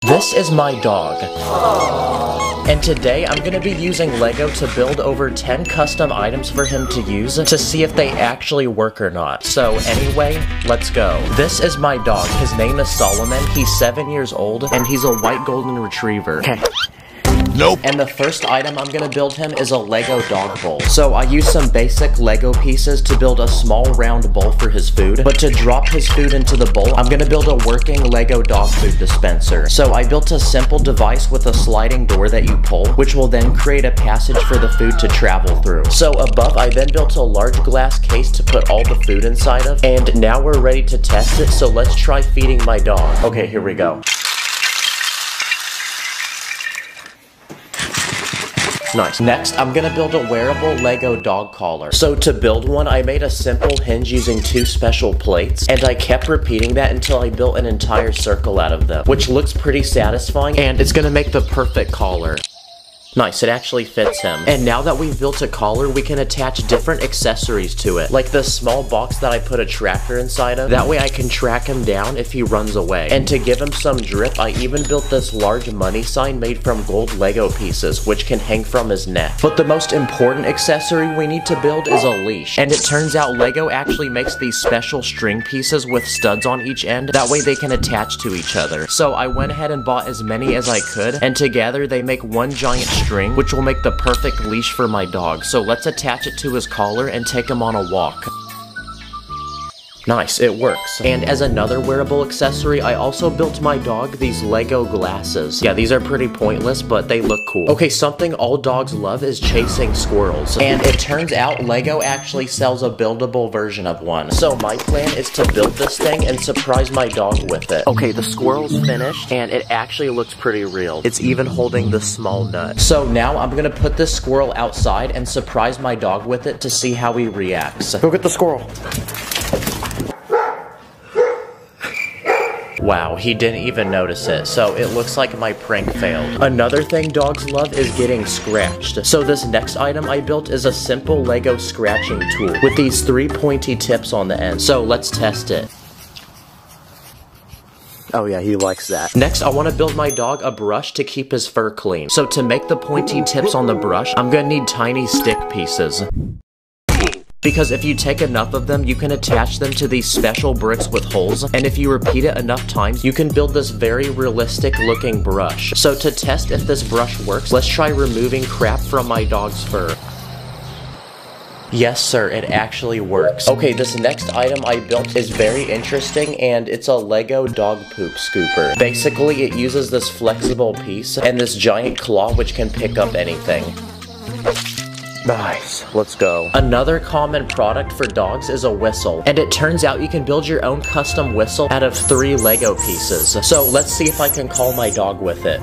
This is my dog. And today I'm gonna be using Lego to build over 10 custom items for him to use to see if they actually work or not. So anyway, let's go. This is my dog. His name is Solomon. He's 7 years old and he's a white golden retriever. Nope. And the first item I'm gonna build him is a Lego dog bowl. So I used some basic Lego pieces to build a small round bowl for his food. But to drop his food into the bowl, I'm gonna build a working Lego dog food dispenser. So I built a simple device with a sliding door that you pull, which will then create a passage for the food to travel through. So above, I then built a large glass case to put all the food inside of. And now we're ready to test it, so let's try feeding my dog. Okay, here we go. Nice. Next, I'm gonna build a wearable Lego dog collar. So to build one, I made a simple hinge using 2 special plates, and I kept repeating that until I built an entire circle out of them, which looks pretty satisfying, and it's gonna make the perfect collar. Nice, it actually fits him. And now that we've built a collar, we can attach different accessories to it. Like this small box that I put a tracker inside of. That way I can track him down if he runs away. And to give him some drip, I even built this large money sign made from gold Lego pieces, which can hang from his neck. But the most important accessory we need to build is a leash. And it turns out Lego actually makes these special string pieces with studs on each end. That way they can attach to each other. So I went ahead and bought as many as I could, and together they make one giant string, which will make the perfect leash for my dog. So let's attach it to his collar and take him on a walk. Nice, it works. And as another wearable accessory, I also built my dog these Lego glasses. Yeah, these are pretty pointless, but they look cool. Okay, something all dogs love is chasing squirrels. And it turns out Lego actually sells a buildable version of one. So my plan is to build this thing and surprise my dog with it. Okay, the squirrel's finished, and it actually looks pretty real. It's even holding the small nut. So now I'm gonna put this squirrel outside and surprise my dog with it to see how he reacts. Go get the squirrel. Wow, he didn't even notice it, so it looks like my prank failed. Another thing dogs love is getting scratched. So this next item I built is a simple Lego scratching tool with these 3 pointy tips on the end. So let's test it. Oh yeah, he likes that. Next, I want to build my dog a brush to keep his fur clean. So to make the pointy tips on the brush, I'm gonna need tiny stick pieces. Because if you take enough of them, you can attach them to these special bricks with holes, and if you repeat it enough times, you can build this very realistic looking brush. So to test if this brush works, let's try removing crap from my dog's fur. Yes sir, it actually works. Okay, this next item I built is very interesting, and it's a Lego dog poop scooper. Basically, it uses this flexible piece and this giant claw which can pick up anything. Nice, let's go. Another common product for dogs is a whistle, and it turns out you can build your own custom whistle out of 3 Lego pieces. So let's see if I can call my dog with it.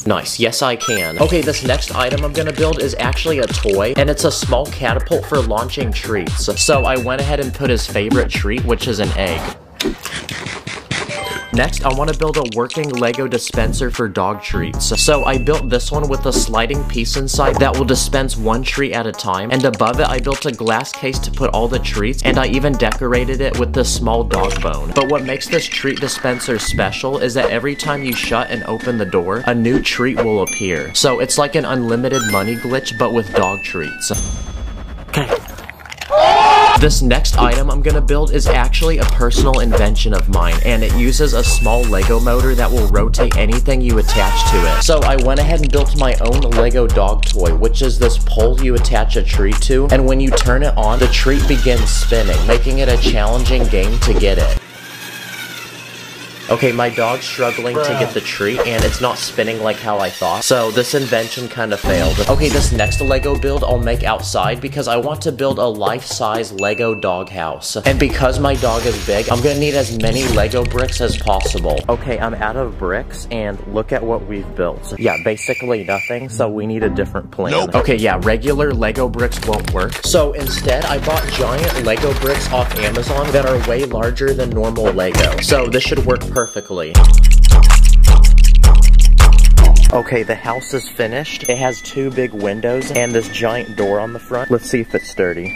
Nice, yes I can. Okay, this next item I'm gonna build is actually a toy, and it's a small catapult for launching treats. So I went ahead and put his favorite treat, which is an egg. Next, I want to build a working Lego dispenser for dog treats. So I built this one with a sliding piece inside that will dispense 1 treat at a time, and above it I built a glass case to put all the treats, and I even decorated it with this small dog bone. But what makes this treat dispenser special is that every time you shut and open the door, a new treat will appear. So it's like an unlimited money glitch, but with dog treats. Okay. This next item I'm gonna build is actually a personal invention of mine, and it uses a small Lego motor that will rotate anything you attach to it. So I went ahead and built my own Lego dog toy, which is this pole you attach a treat to, and when you turn it on, the treat begins spinning, making it a challenging game to get it. Okay, my dog's struggling to get the treat, and it's not spinning like how I thought, so this invention kind of failed. Okay, this next Lego build I'll make outside because I want to build a life-size Lego dog house. And because my dog is big, I'm gonna need as many Lego bricks as possible. Okay, I'm out of bricks, and look at what we've built. Yeah, basically nothing, so we need a different plan. Nope. Okay, yeah, regular Lego bricks won't work. So instead, I bought giant Lego bricks off Amazon that are way larger than normal Lego. So this should work perfectly. Okay, the house is finished. It has 2 big windows and this giant door on the front. Let's see if it's sturdy.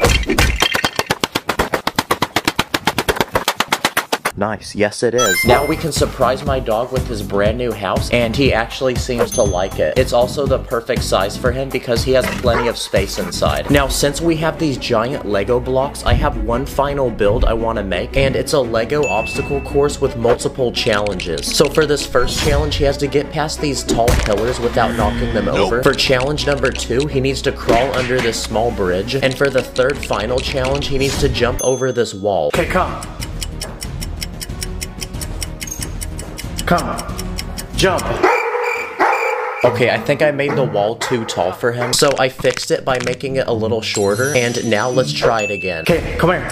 Nice, yes it is. Now we can surprise my dog with his brand new house, and he actually seems to like it. It's also the perfect size for him because he has plenty of space inside. Now, since we have these giant Lego blocks, I have one final build I want to make, and it's a Lego obstacle course with multiple challenges. So for this first challenge, he has to get past these tall pillars without knocking them over. For challenge number 2, he needs to crawl under this small bridge, and for the third final challenge, he needs to jump over this wall. Okay, come. Come. Jump. Okay, I think I made the wall too tall for him, so I fixed it by making it a little shorter, and now let's try it again. Okay, come here.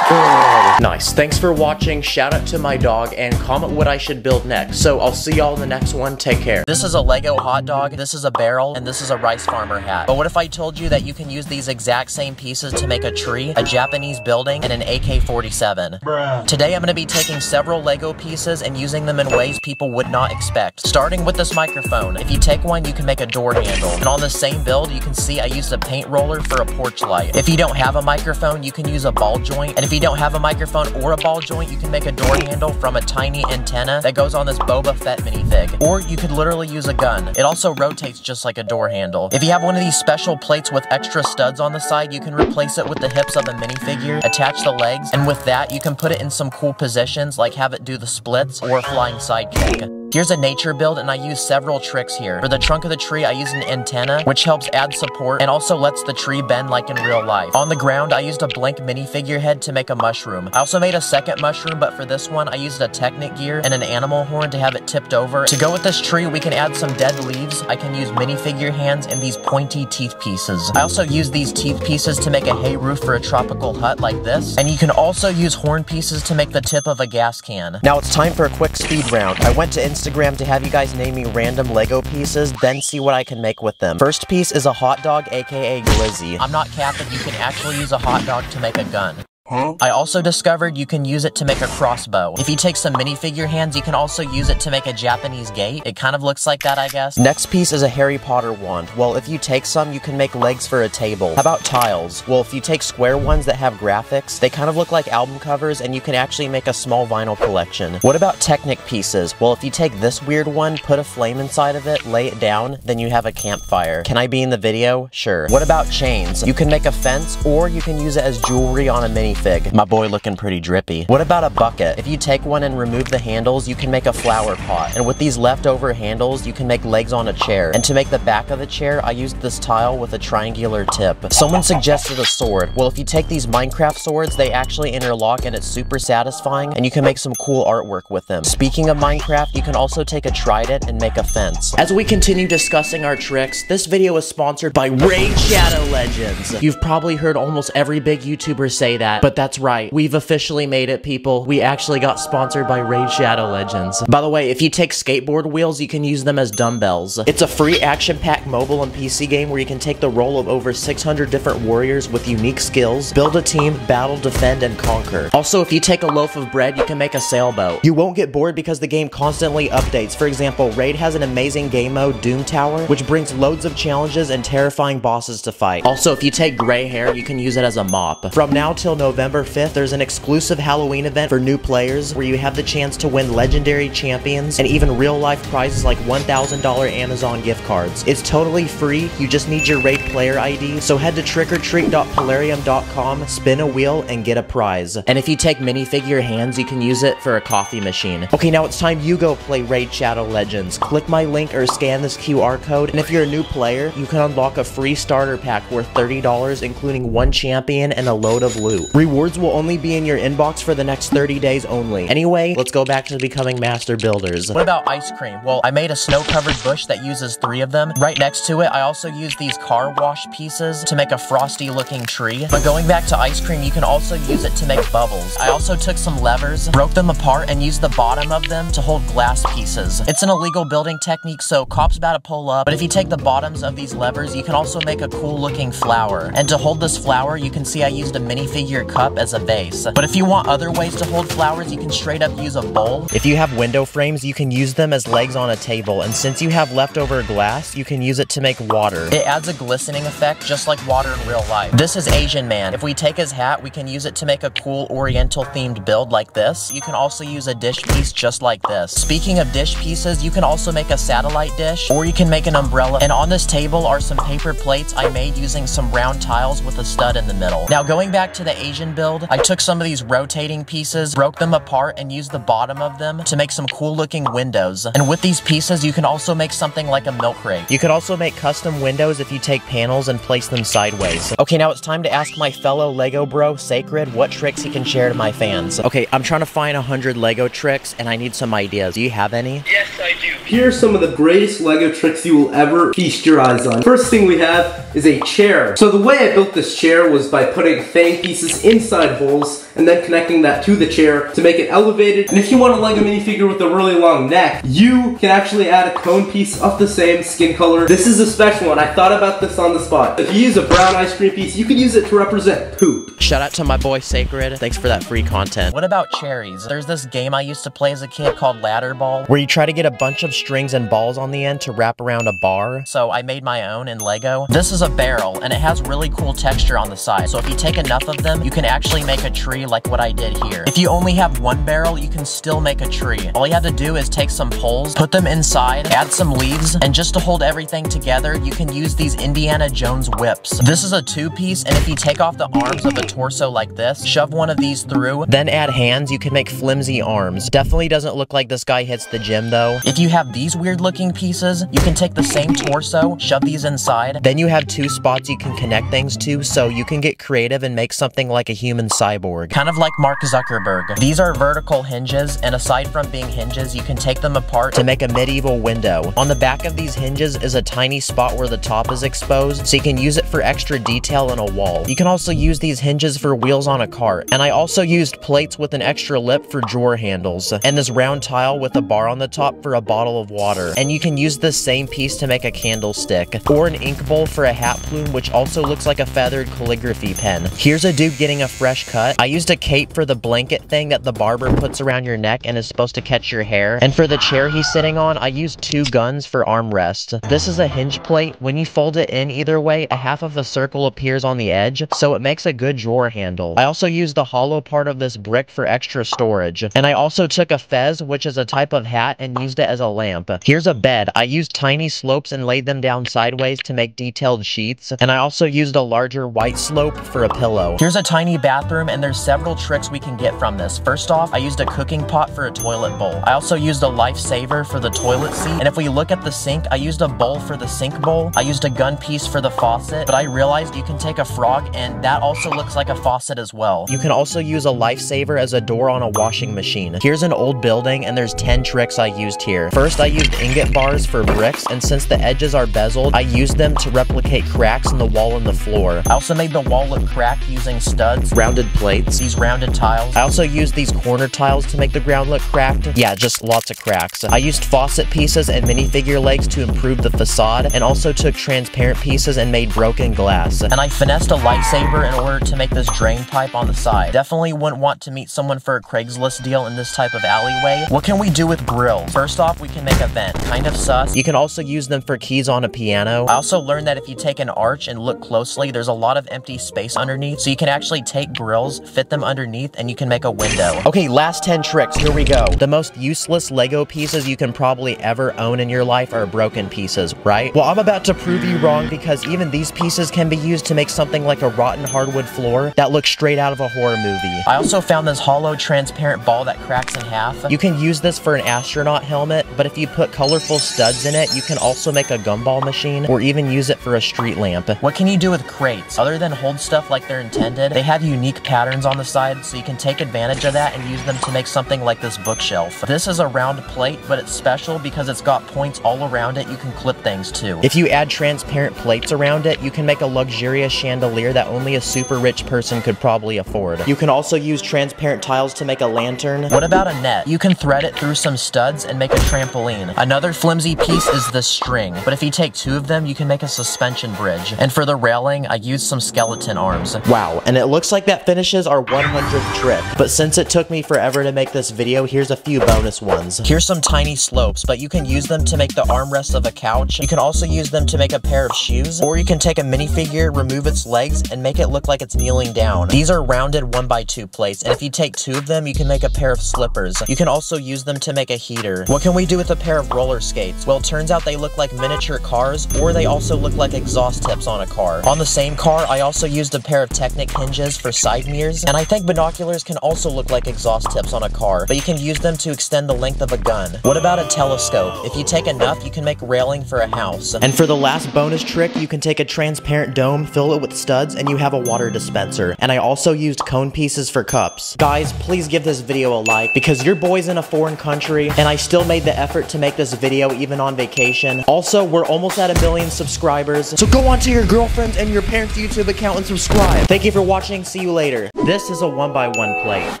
Nice. Thanks for watching. Shout out to my dog and comment what I should build next. So I'll see y'all in the next one. Take care. This is a Lego hot dog, this is a barrel, and this is a rice farmer hat. But what if I told you that you can use these exact same pieces to make a tree, a Japanese building, and an AK-47? Bruh. Today I'm going to be taking several Lego pieces and using them in ways people would not expect. Starting with this microphone. If you take one, you can make a door handle. And on the same build, you can see I used a paint roller for a porch light. If you don't have a microphone, you can use a ball joint. And if you don't have a microphone or a ball joint, you can make a door handle from a tiny antenna that goes on this Boba Fett minifig. Or you could literally use a gun. It also rotates just like a door handle. If you have one of these special plates with extra studs on the side, you can replace it with the hips of a minifigure, attach the legs, and with that, you can put it in some cool positions like have it do the splits or a flying sidekick. Here's a nature build, and I use several tricks here. For the trunk of the tree, I use an antenna, which helps add support and also lets the tree bend like in real life. On the ground, I used a blank minifigure head to make a mushroom. I also made a second mushroom, but for this one, I used a Technic gear and an animal horn to have it tipped over. To go with this tree, we can add some dead leaves. I can use minifigure hands and these pointy teeth pieces. I also use these teeth pieces to make a hay roof for a tropical hut like this. And you can also use horn pieces to make the tip of a gas can. Now it's time for a quick speed round. I went to Instagram to have you guys name me random Lego pieces, then see what I can make with them. First piece is a hot dog, aka glizzy. I'm not capping, you can actually use a hot dog to make a gun. I also discovered you can use it to make a crossbow. If you take some minifigure hands, you can also use it to make a Japanese gate. It kind of looks like that, I guess. Next piece is a Harry Potter wand. Well, if you take some, you can make legs for a table. How about tiles? Well, if you take square ones that have graphics, they kind of look like album covers, and you can actually make a small vinyl collection. What about Technic pieces? Well, if you take this weird one, put a flame inside of it, lay it down, then you have a campfire. Can I be in the video? Sure. What about chains? You can make a fence, or you can use it as jewelry on a minifig. My boy looking pretty drippy. What about a bucket? If you take one and remove the handles, you can make a flower pot. And with these leftover handles, you can make legs on a chair. And to make the back of the chair, I used this tile with a triangular tip. Someone suggested a sword. Well, if you take these Minecraft swords, they actually interlock and it's super satisfying, and you can make some cool artwork with them. Speaking of Minecraft, you can also take a trident and make a fence. As we continue discussing our tricks, this video is sponsored by Raid Shadow Legends. You've probably heard almost every big YouTuber say that, but that's right. We've officially made it, people. We actually got sponsored by Raid Shadow Legends. By the way, if you take skateboard wheels, you can use them as dumbbells. It's a free action-packed mobile and PC game where you can take the role of over 600 different warriors with unique skills, build a team, battle, defend, and conquer. Also, if you take a loaf of bread, you can make a sailboat. You won't get bored because the game constantly updates. For example, Raid has an amazing game mode, Doom Tower, which brings loads of challenges and terrifying bosses to fight. Also, if you take gray hair, you can use it as a mop. From now till November 5th, there's an exclusive Halloween event for new players where you have the chance to win legendary champions and even real-life prizes like $1,000 Amazon gift cards. It's totally free, you just need your Raid player ID, so head to trickortreat.polarium.com, spin a wheel, and get a prize. And if you take minifigure hands, you can use it for a coffee machine. Okay, now it's time you go play Raid Shadow Legends. Click my link or scan this QR code, and if you're a new player, you can unlock a free starter pack worth $30, including one champion and a load of loot. Rewards will only be in your inbox for the next 30 days only. Anyway, let's go back to becoming master builders. What about ice cream? Well, I made a snow-covered bush that uses 3 of them. Right next to it, I also used these car wash pieces to make a frosty-looking tree. But going back to ice cream, you can also use it to make bubbles. I also took some levers, broke them apart, and used the bottom of them to hold glass pieces. It's an illegal building technique, so cops about to pull up, but if you take the bottoms of these levers, you can also make a cool-looking flower. And to hold this flower, you can see I used a minifigure cup as a vase. But if you want other ways to hold flowers, you can straight up use a bowl. If you have window frames, you can use them as legs on a table, and since you have leftover glass, you can use it to make water. It adds a glistening effect just like water in real life. This is Asian Man. If we take his hat, we can use it to make a cool oriental themed build like this. You can also use a dish piece just like this. Speaking of dish pieces, you can also make a satellite dish, or you can make an umbrella. And on this table are some paper plates I made using some round tiles with a stud in the middle. Now going back to the Asian build, I took some of these rotating pieces, broke them apart, and used the bottom of them to make some cool looking windows. And with these pieces, you can also make something like a milk crate. You could also make custom windows if you take panels and place them sideways. Okay, now it's time to ask my fellow Lego bro, Sacred, what tricks he can share to my fans. Okay, I'm trying to find 100 Lego tricks, and I need some ideas. Do you have any? Yes, I do. Here are some of the greatest Lego tricks you will ever feast your eyes on. First thing we have is a chair. So the way I built this chair was by putting fang pieces inside holes and then connecting that to the chair to make it elevated. And if you want a Lego minifigure with a really long neck, you can actually add a cone piece of the same skin color. This is a special one. I thought about this on the spot. If you use a brown ice cream piece, you could use it to represent poop. Shout out to my boy Sacred. Thanks for that free content. What about cherries? There's this game I used to play as a kid called Ladder Ball, where you try to get a bunch of strings and balls on the end to wrap around a bar. So I made my own in Lego. This is a barrel, and it has really cool texture on the side. So if you take enough of them, you can actually make a tree like what I did here. If you only have one barrel, you can still make a tree. All you have to do is take some poles, put them inside, add some leaves, and just to hold everything together, you can use these Indiana Jones whips. This is a two-piece, and if you take off the arms of a torso like this, shove one of these through, then add hands, you can make flimsy arms. Definitely doesn't look like this guy hits the gym though. If you have these weird-looking pieces, you can take the same torso, shove these inside, then you have two spots you can connect things to, so you can get creative and make something like a human cyborg. Kind of like Mark Zuckerberg. These are vertical hinges, and aside from being hinges, you can take them apart to make a medieval window. On the back of these hinges is a tiny spot where the top is exposed, so you can use it for extra detail in a wall. You can also use these hinges for wheels on a cart, and I also used plates with an extra lip for drawer handles, and this round tile with a bar on the top for a bottle of water. And you can use this same piece to make a candlestick, or an ink bowl for a hat plume, which also looks like a feathered calligraphy pen. Here's a dude getting a fresh cut. I used a cape for the blanket thing that the barber puts around your neck and is supposed to catch your hair. And for the chair he's sitting on, I used two guns for armrest. This is a hinge plate. When you fold it in either way, a half of a circle appears on the edge, so it makes a good drawer handle. I also used the hollow part of this brick for extra storage. And I also took a fez, which is a type of hat, and used it as a lamp. Here's a bed. I used tiny slopes and laid them down sideways to make detailed sheets. And I also used a larger white slope for a pillow. Here's a tiny bathroom, and there's several tricks we can get from this. First off, I used a cooking pot for a toilet bowl. I also used a lifesaver for the toilet seat. And if we look at the sink, I used a bowl for the sink bowl. I used a gun piece for the faucet, but I realized you can take a frog and that also looks like a faucet as well. You can also use a lifesaver as a door on a washing machine. Here's an old building, and there's 10 tricks I used here. First, I used ingot bars for bricks, and since the edges are bezeled, I used them to replicate cracks in the wall and the floor. I also made the wall look cracked using studs, rounded plates, these rounded tiles. I also used these corner tiles to make the ground look cracked. Yeah, just lots of cracks. I used faucet pieces and minifigure legs to improve the facade, and also took transparent pieces and made broken glass. And I finessed a lightsaber in order to make this drain pipe on the side. Definitely wouldn't want to meet someone for a Craigslist deal in this type of alleyway. What can we do with grills? First off, we can make a vent. Kind of sus. You can also use them for keys on a piano. I also learned that if you take an arch and look closely, there's a lot of empty space underneath, so you can actually take grills, fit them underneath, and you can make a window. Okay, last 10 tricks. Here we go. The most useless Lego pieces you can probably ever own in your life are broken pieces, right? Well, I'm about to prove you wrong, because even these pieces can be used to make something like a rotten hardwood floor that looks straight out of a horror movie. I also found this hollow transparent ball that cracks in half. You can use this for an astronaut helmet, but if you put colorful studs in it, you can also make a gumball machine, or even use it for a street lamp. What can you do with crates? Other than hold stuff like they're intended, they have unique patterns on the side, so you can take advantage of that and use them to make something like this bookshelf. This is a round plate, but it's special because it's got points all around it you can clip things to. If you add transparent plates around it, you can make a luxurious chandelier that only a super rich person could probably afford. You can also use transparent tiles to make a lantern. What about a net? You can thread it through some studs and make a trampoline. Another flimsy piece is the string, but if you take two of them, you can make a suspension bridge. And for the railing, I used some skeleton arms. Wow, and it looks looks like that finishes our 100th trick. But since it took me forever to make this video, here's a few bonus ones. Here's some tiny slopes, but you can use them to make the armrest of a couch. You can also use them to make a pair of shoes, or you can take a minifigure, remove its legs, and make it look like it's kneeling down. These are rounded 1x2 plates, and if you take 2 of them, you can make a pair of slippers. You can also use them to make a heater. What can we do with a pair of roller skates? Well, it turns out they look like miniature cars, or they also look like exhaust tips on a car. On the same car, I also used a pair of Technic hinges for side mirrors, and I think binoculars can also look like exhaust tips on a car, but you can use them to extend the length of a gun. What about a telescope? If you take enough, you can make railing for a house. And for the last bonus trick, you can take a transparent dome, fill it with studs, and you have a water dispenser. And I also used cone pieces for cups. Guys, please give this video a like, because your boy's in a foreign country, and I still made the effort to make this video even on vacation. Also, we're almost at 1 million subscribers, so go onto your girlfriend's and your parents' YouTube account and subscribe. Thank you for watching, see you later. This is a 1x1 plate.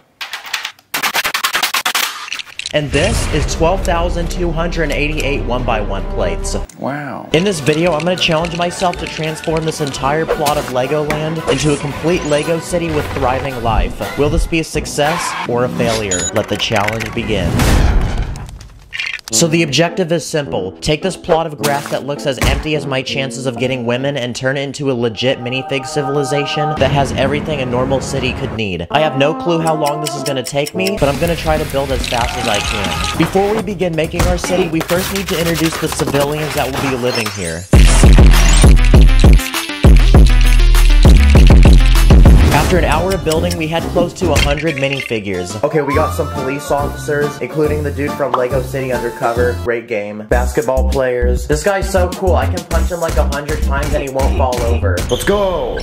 And this is 12,288 1x1 plates. Wow. In this video, I'm going to challenge myself to transform this entire plot of Legoland into a complete Lego city with thriving life. Will this be a success or a failure? Let the challenge begin. So the objective is simple. Take this plot of grass that looks as empty as my chances of getting women and turn it into a legit minifig civilization that has everything a normal city could need. I have no clue how long this is going to take me, but I'm going to try to build as fast as I can. Before we begin making our city, we first need to introduce the civilians that will be living here. After an hour of building, we had close to 100 minifigures. Okay, we got some police officers, including the dude from Lego City Undercover. Great game. Basketball players. This guy's so cool. I can punch him like 100 times and he won't fall over. Let's go!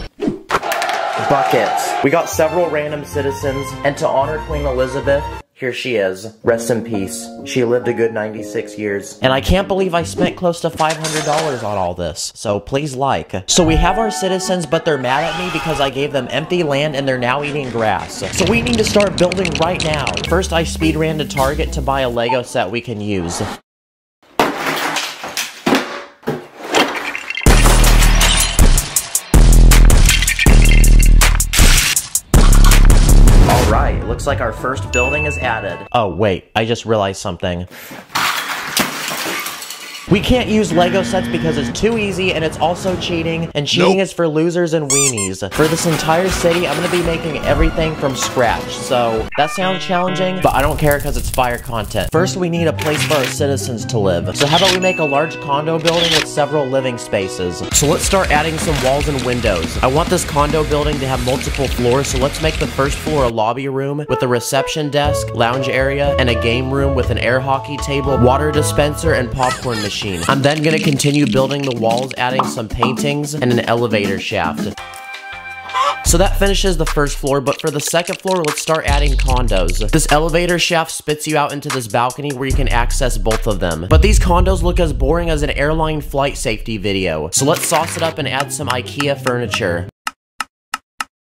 Buckets. We got several random citizens, and to honor Queen Elizabeth, here she is. Rest in peace. She lived a good 96 years. And I can't believe I spent close to $500 on all this. So please like. So we have our citizens, but they're mad at me because I gave them empty land and they're now eating grass. So we need to start building right now. First, I speed ran to Target to buy a Lego set we can use. Alright, looks like our first building is added. Oh wait, I just realized something. We can't use Lego sets because it's too easy and it's also cheating, and cheating is for losers and weenies. For this entire city, I'm gonna be making everything from scratch, so that sounds challenging, but I don't care because it's fire content. First, we need a place for our citizens to live. So how about we make a large condo building with several living spaces? So let's start adding some walls and windows. I want this condo building to have multiple floors, so let's make the first floor a lobby room with a reception desk, lounge area, and a game room with an air hockey table, water dispenser, and popcorn machine. I'm then going to continue building the walls, adding some paintings and an elevator shaft. So that finishes the first floor, but for the second floor, let's start adding condos. This elevator shaft spits you out into this balcony where you can access both of them. But these condos look as boring as an airline flight safety video. So let's sauce it up and add some IKEA furniture.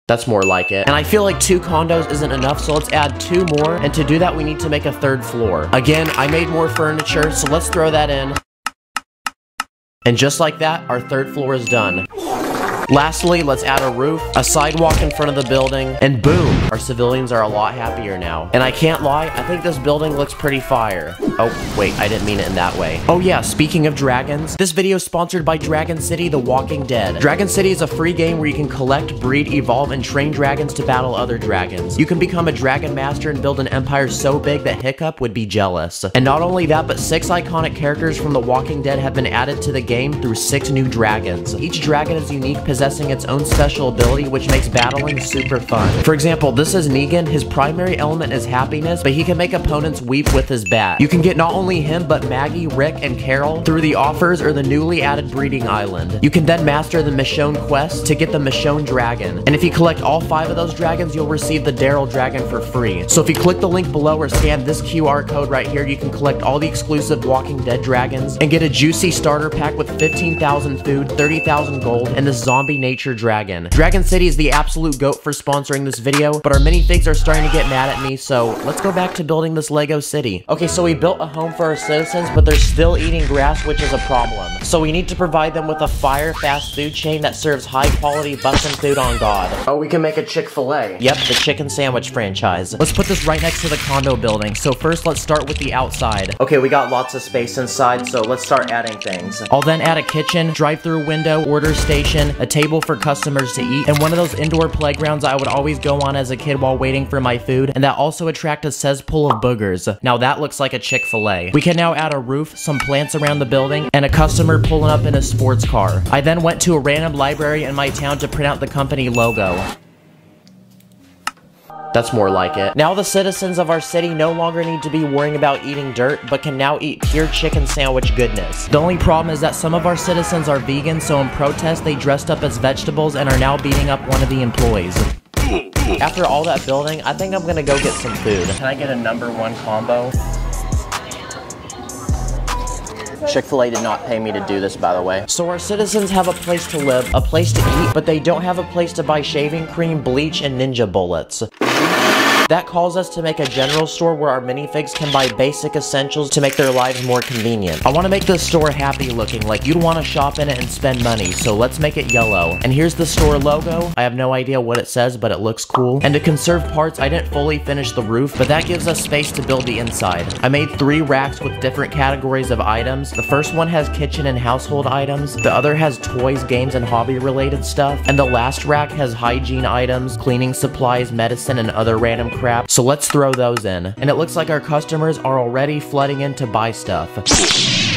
That's more like it. And I feel like 2 condos isn't enough, so let's add 2 more. And to do that, we need to make a 3rd floor. Again, I made more furniture, so let's throw that in. And just like that, our 3rd floor is done. Lastly, let's add a roof, a sidewalk in front of the building, and boom, our civilians are a lot happier now. And I can't lie, I think this building looks pretty fire. Oh, wait, I didn't mean it in that way. Oh yeah, speaking of dragons, this video is sponsored by Dragon City: The Walking Dead. Dragon City is a free game where you can collect, breed, evolve, and train dragons to battle other dragons. You can become a dragon master and build an empire so big that Hiccup would be jealous. And not only that, but 6 iconic characters from The Walking Dead have been added to the game through 6 new dragons. Each dragon is unique, possessing its own special ability, which makes battling super fun. For example, this is Negan. His primary element is happiness, but he can make opponents weep with his bat. You can get not only him, but Maggie, Rick, and Carol through the offers or the newly added Breeding Island. You can then master the Michonne quest to get the Michonne dragon. And if you collect all 5 of those dragons, you'll receive the Daryl dragon for free. So if you click the link below or scan this QR code right here, you can collect all the exclusive Walking Dead dragons and get a juicy starter pack with 15,000 food, 30,000 gold, and this zombie zombie nature dragon. Dragon City is the absolute goat for sponsoring this video, but our minifigs are starting to get mad at me, so let's go back to building this Lego city. Okay, so we built a home for our citizens, but they're still eating grass, which is a problem. So we need to provide them with a fire fast food chain that serves high quality bussin' food on God. Oh, we can make a Chick-fil-A. Yep, the chicken sandwich franchise. Let's put this right next to the condo building. So first, let's start with the outside. Okay, we got lots of space inside, so let's start adding things. I'll then add a kitchen, drive-through window, order station, a table for customers to eat, and one of those indoor playgrounds I would always go on as a kid while waiting for my food, and that also attract a cesspool of boogers. Now that looks like a Chick-fil-A. We can now add a roof, some plants around the building, and a customer pulling up in a sports car. I then went to a random library in my town to print out the company logo. That's more like it. Now the citizens of our city no longer need to be worrying about eating dirt, but can now eat pure chicken sandwich goodness. The only problem is that some of our citizens are vegan, so in protest they dressed up as vegetables and are now beating up one of the employees. After all that building, I think I'm gonna go get some food. Can I get a #1 combo? Chick-fil-A did not pay me to do this, by the way. So our citizens have a place to live, a place to eat, but they don't have a place to buy shaving cream, bleach, and ninja bullets. That calls us to make a general store where our minifigs can buy basic essentials to make their lives more convenient. I want to make this store happy looking, like you'd want to shop in it and spend money, so let's make it yellow. And here's the store logo. I have no idea what it says, but it looks cool. And to conserve parts, I didn't fully finish the roof, but that gives us space to build the inside. I made 3 racks with different categories of items. The first one has kitchen and household items, the other has toys, games, and hobby-related stuff, and the last rack has hygiene items, cleaning supplies, medicine, and other random crap, so let's throw those in. And it looks like our customers are already flooding in to buy stuff.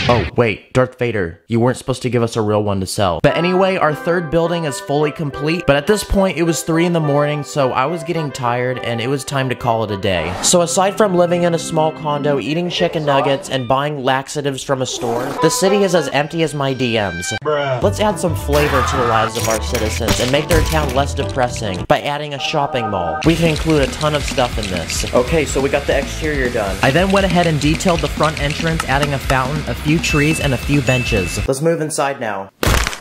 Oh, wait, Darth Vader, you weren't supposed to give us a real one to sell. But anyway, our third building is fully complete, but at this point it was 3 in the morning, so I was getting tired and it was time to call it a day. So aside from living in a small condo, eating chicken nuggets, and buying laxatives from a store, the city is as empty as my DMs. Bruh. Let's add some flavor to the lives of our citizens and make their town less depressing by adding a shopping mall. We can include a ton of stuff in this. Okay, so we got the exterior done. I then went ahead and detailed the front entrance, adding a fountain, a few trees, and a few benches. Let's move inside now.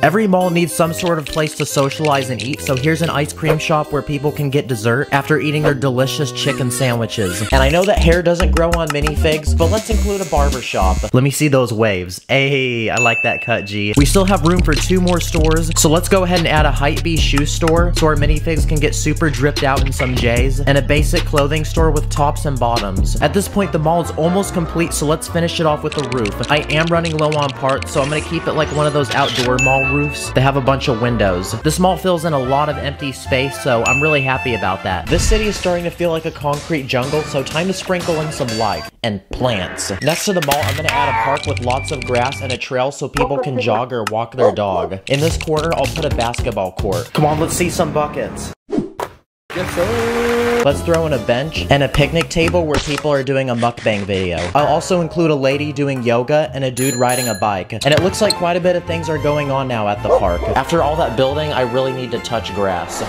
Every mall needs some sort of place to socialize and eat, so here's an ice cream shop where people can get dessert after eating their delicious chicken sandwiches. And I know that hair doesn't grow on minifigs, but let's include a barber shop. Let me see those waves. Hey, I like that cut, G. We still have room for 2 more stores, so let's go ahead and add a Hypebeast shoe store so our minifigs can get super dripped out in some J's, and a basic clothing store with tops and bottoms. At this point, the mall is almost complete, so let's finish it off with the roof. I am running low on parts, so I'm gonna keep it like one of those outdoor mall roofs that have a bunch of windows. This mall fills in a lot of empty space, so I'm really happy about that. This city is starting to feel like a concrete jungle, so time to sprinkle in some life and plants. Next to the mall, I'm gonna add a park with lots of grass and a trail so people can jog or walk their dog. In this corner, I'll put a basketball court. Come on, let's see some buckets. Yes, sir. Let's throw in a bench and a picnic table where people are doing a mukbang video. I'll also include a lady doing yoga and a dude riding a bike. And it looks like quite a bit of things are going on now at the park. After all that building, I really need to touch grass.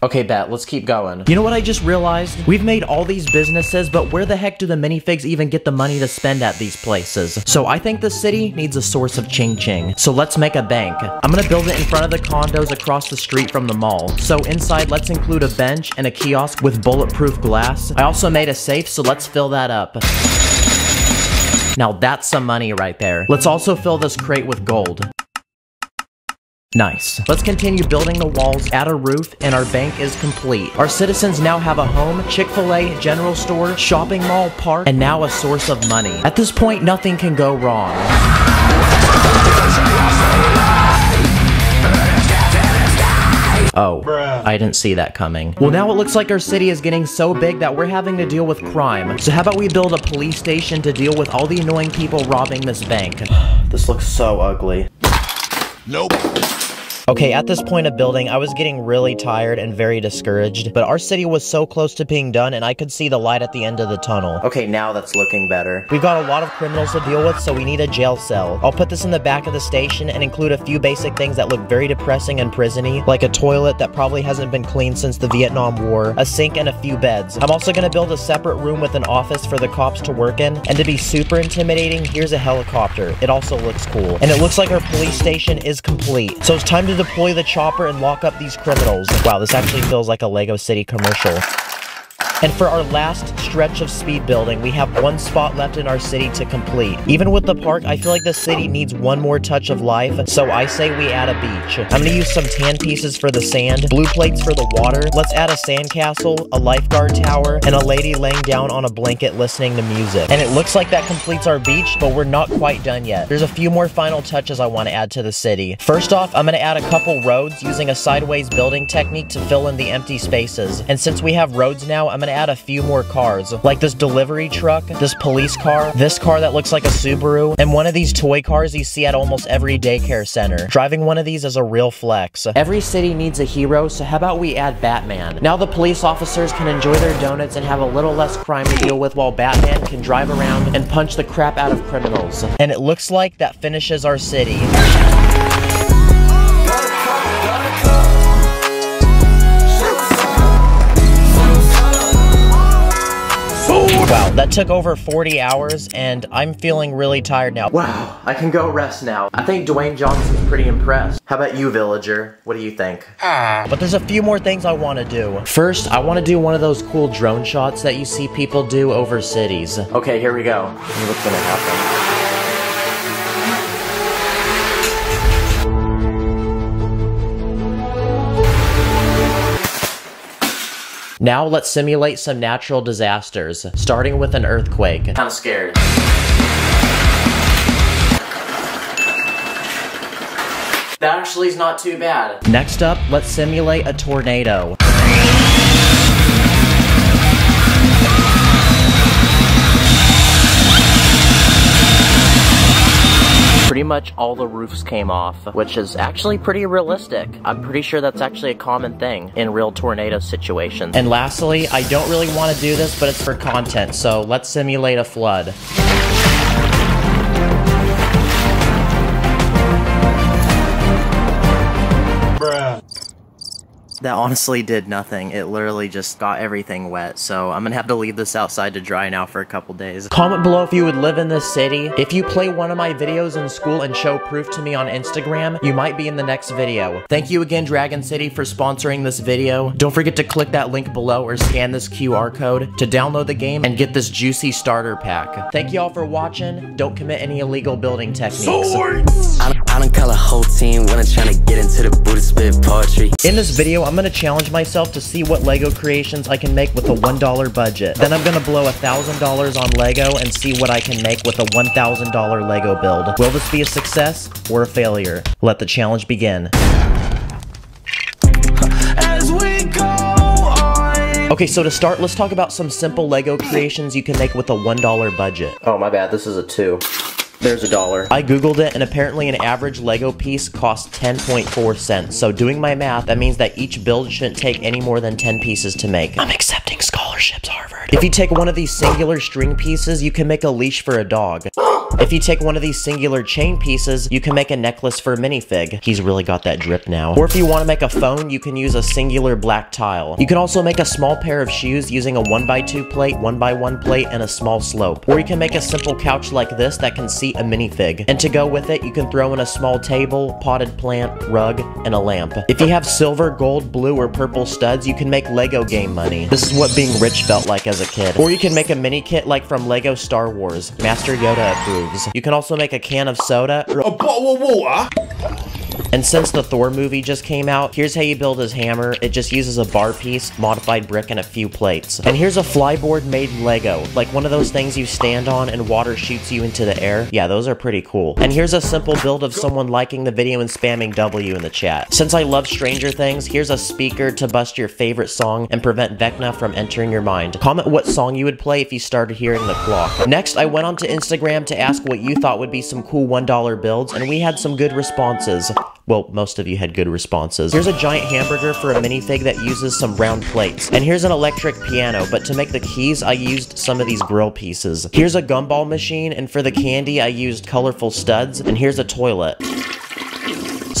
Okay, bet, let's keep going. You know what I just realized? We've made all these businesses, but where the heck do the minifigs even get the money to spend at these places? So I think the city needs a source of ching-ching. So let's make a bank. I'm gonna build it in front of the condos across the street from the mall. So inside, let's include a bench and a kiosk with bulletproof glass. I also made a safe, so let's fill that up. Now that's some money right there. Let's also fill this crate with gold. Nice. Let's continue building the walls, add a roof, and our bank is complete. Our citizens now have a home, Chick-fil-A, general store, shopping mall, park, and now a source of money. At this point, nothing can go wrong. Oh, bruh. I didn't see that coming. Well, now it looks like our city is getting so big that we're having to deal with crime. So how about we build a police station to deal with all the annoying people robbing this bank? This looks so ugly. Nope. Okay, at this point of building, I was getting really tired and very discouraged, but our city was so close to being done and I could see the light at the end of the tunnel. Okay, now that's looking better. We've got a lot of criminals to deal with, so we need a jail cell. I'll put this in the back of the station and include a few basic things that look very depressing and prison-y, like a toilet that probably hasn't been cleaned since the Vietnam War, a sink, and a few beds. I'm also gonna build a separate room with an office for the cops to work in, and to be super intimidating, here's a helicopter. It also looks cool. And it looks like our police station is complete, so it's time to to deploy the chopper and lock up these criminals. Wow, this actually feels like a Lego City commercial. And for our last stretch of speed building, we have one spot left in our city to complete. Even with the park, I feel like the city needs one more touch of life, so I say we add a beach. I'm gonna use some tan pieces for the sand, blue plates for the water. Let's add a sandcastle, a lifeguard tower, and a lady laying down on a blanket listening to music. And it looks like that completes our beach, but we're not quite done yet. There's a few more final touches I want to add to the city. First off, I'm gonna add a couple roads using a sideways building technique to fill in the empty spaces. And since we have roads now, I'm gonna add a few more cars, like this delivery truck, this police car, this car that looks like a Subaru, and one of these toy cars you see at almost every daycare center. Driving one of these is a real flex. Every city needs a hero, so how about we add Batman? Now the police officers can enjoy their donuts and have a little less crime to deal with, while Batman can drive around and punch the crap out of criminals. And it looks like that finishes our city. Wow, that took over 40 hours, and I'm feeling really tired now. Wow, I can go rest now. I think Dwayne Johnson's pretty impressed. How about you, villager? What do you think? But there's a few more things I want to do. First, I want to do one of those cool drone shots that you see people do over cities. Okay, here we go. What's gonna happen? Now let's simulate some natural disasters, starting with an earthquake. I'm scared. That actually is not too bad. Next up, let's simulate a tornado. Pretty much all the roofs came off, which is actually pretty realistic. I'm pretty sure that's actually a common thing in real tornado situations. And lastly, I don't really want to do this, but it's for content, so let's simulate a flood. That honestly did nothing. It literally just got everything wet, so I'm gonna have to leave this outside to dry now for a couple days. Comment below if you would live in this city. If you play one of my videos in school and show proof to me on Instagram, you might be in the next video. Thank you again, Dragon City, for sponsoring this video. Don't forget to click that link below or scan this QR code to download the game and get this juicy starter pack. Thank you all for watching. Don't commit any illegal building techniques. I don't call a whole team when I'm trying to get into the booty spit poetry. In this video, I'm gonna challenge myself to see what Lego creations I can make with a $1 budget. Then I'm gonna blow $1,000 on Lego and see what I can make with a $1,000 Lego build. Will this be a success or a failure? Let the challenge begin. As we go on. Okay, so to start, let's talk about some simple Lego creations you can make with a $1 budget. Oh, my bad, this is a 2. There's $1. I googled it, and apparently an average Lego piece costs 10.4 cents. So doing my math, that means that each build shouldn't take any more than 10 pieces to make. I'm accepting scholarships, Harvard. If you take one of these singular string pieces, you can make a leash for a dog. If you take one of these singular chain pieces, you can make a necklace for a minifig. He's really got that drip now. Or if you want to make a phone, you can use a singular black tile. You can also make a small pair of shoes using a 1x2 plate, 1x1 plate, and a small slope. Or you can make a simple couch like this that can seat a minifig. And to go with it, you can throw in a small table, potted plant, rug, and a lamp. If you have silver, gold, blue, or purple studs, you can make Lego game money. This is what being rich felt like as a kid. Or you can make a mini kit like from Lego Star Wars. Master Yoda approves. You can also make a can of soda or a bottle of water. And since the Thor movie just came out, here's how you build his hammer. It just uses a bar piece, modified brick, and a few plates. And here's a flyboard made in Lego, like one of those things you stand on and water shoots you into the air. Yeah, those are pretty cool. And here's a simple build of someone liking the video and spamming W in the chat. Since I love Stranger Things, here's a speaker to bust your favorite song and prevent Vecna from entering your mind. Comment what song you would play if you started hearing the clock. Next, I went onto Instagram to ask what you thought would be some cool $1 builds, and we had some good responses. Well, most of you had good responses. Here's a giant hamburger for a minifig that uses some round plates. And here's an electric piano, but to make the keys, I used some of these grill pieces. Here's a gumball machine, and for the candy, I used colorful studs. And here's a toilet.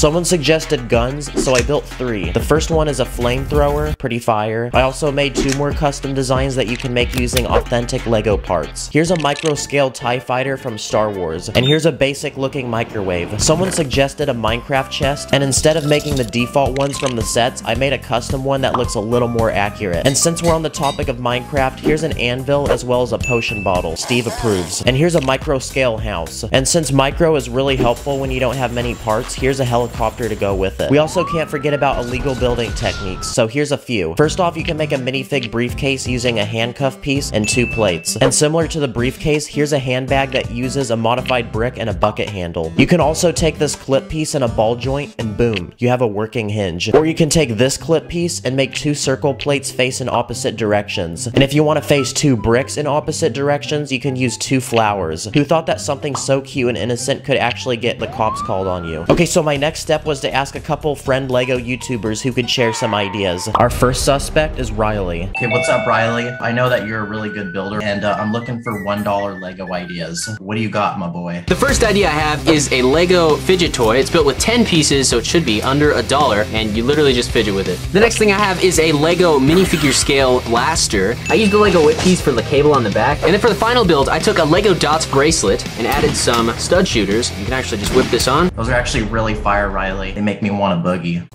Someone suggested guns, so I built 3. The first one is a flamethrower, pretty fire. I also made 2 more custom designs that you can make using authentic Lego parts. Here's a micro-scale TIE fighter from Star Wars, and here's a basic looking microwave. Someone suggested a Minecraft chest, and instead of making the default ones from the sets, I made a custom one that looks a little more accurate. And since we're on the topic of Minecraft, here's an anvil as well as a potion bottle. Steve approves. And here's a micro-scale house. And since micro is really helpful when you don't have many parts, here's a helicopter to go with it. We also can't forget about illegal building techniques, so here's a few. First off, you can make a minifig briefcase using a handcuff piece and 2 plates. And similar to the briefcase, here's a handbag that uses a modified brick and a bucket handle. You can also take this clip piece and a ball joint, and boom, you have a working hinge. Or you can take this clip piece and make 2 circle plates face in opposite directions. And if you want to face 2 bricks in opposite directions, you can use 2 flowers. Who thought that something so cute and innocent could actually get the cops called on you? Okay, so my next step was to ask a couple friend Lego YouTubers who could share some ideas. Our first suspect is Riley. Okay, what's up, Riley? I know that you're a really good builder, and I'm looking for $1 Lego ideas. What do you got, my boy? The first idea I have is a Lego fidget toy. It's built with 10 pieces, so it should be under $1, and you literally just fidget with it. The next thing I have is a Lego minifigure scale blaster. I used the Lego whip piece for the cable on the back. And then for the final build, I took a Lego dots bracelet and added some stud shooters. You can actually just whip this on. Those are actually really fire, Riley. They make me want a boogie.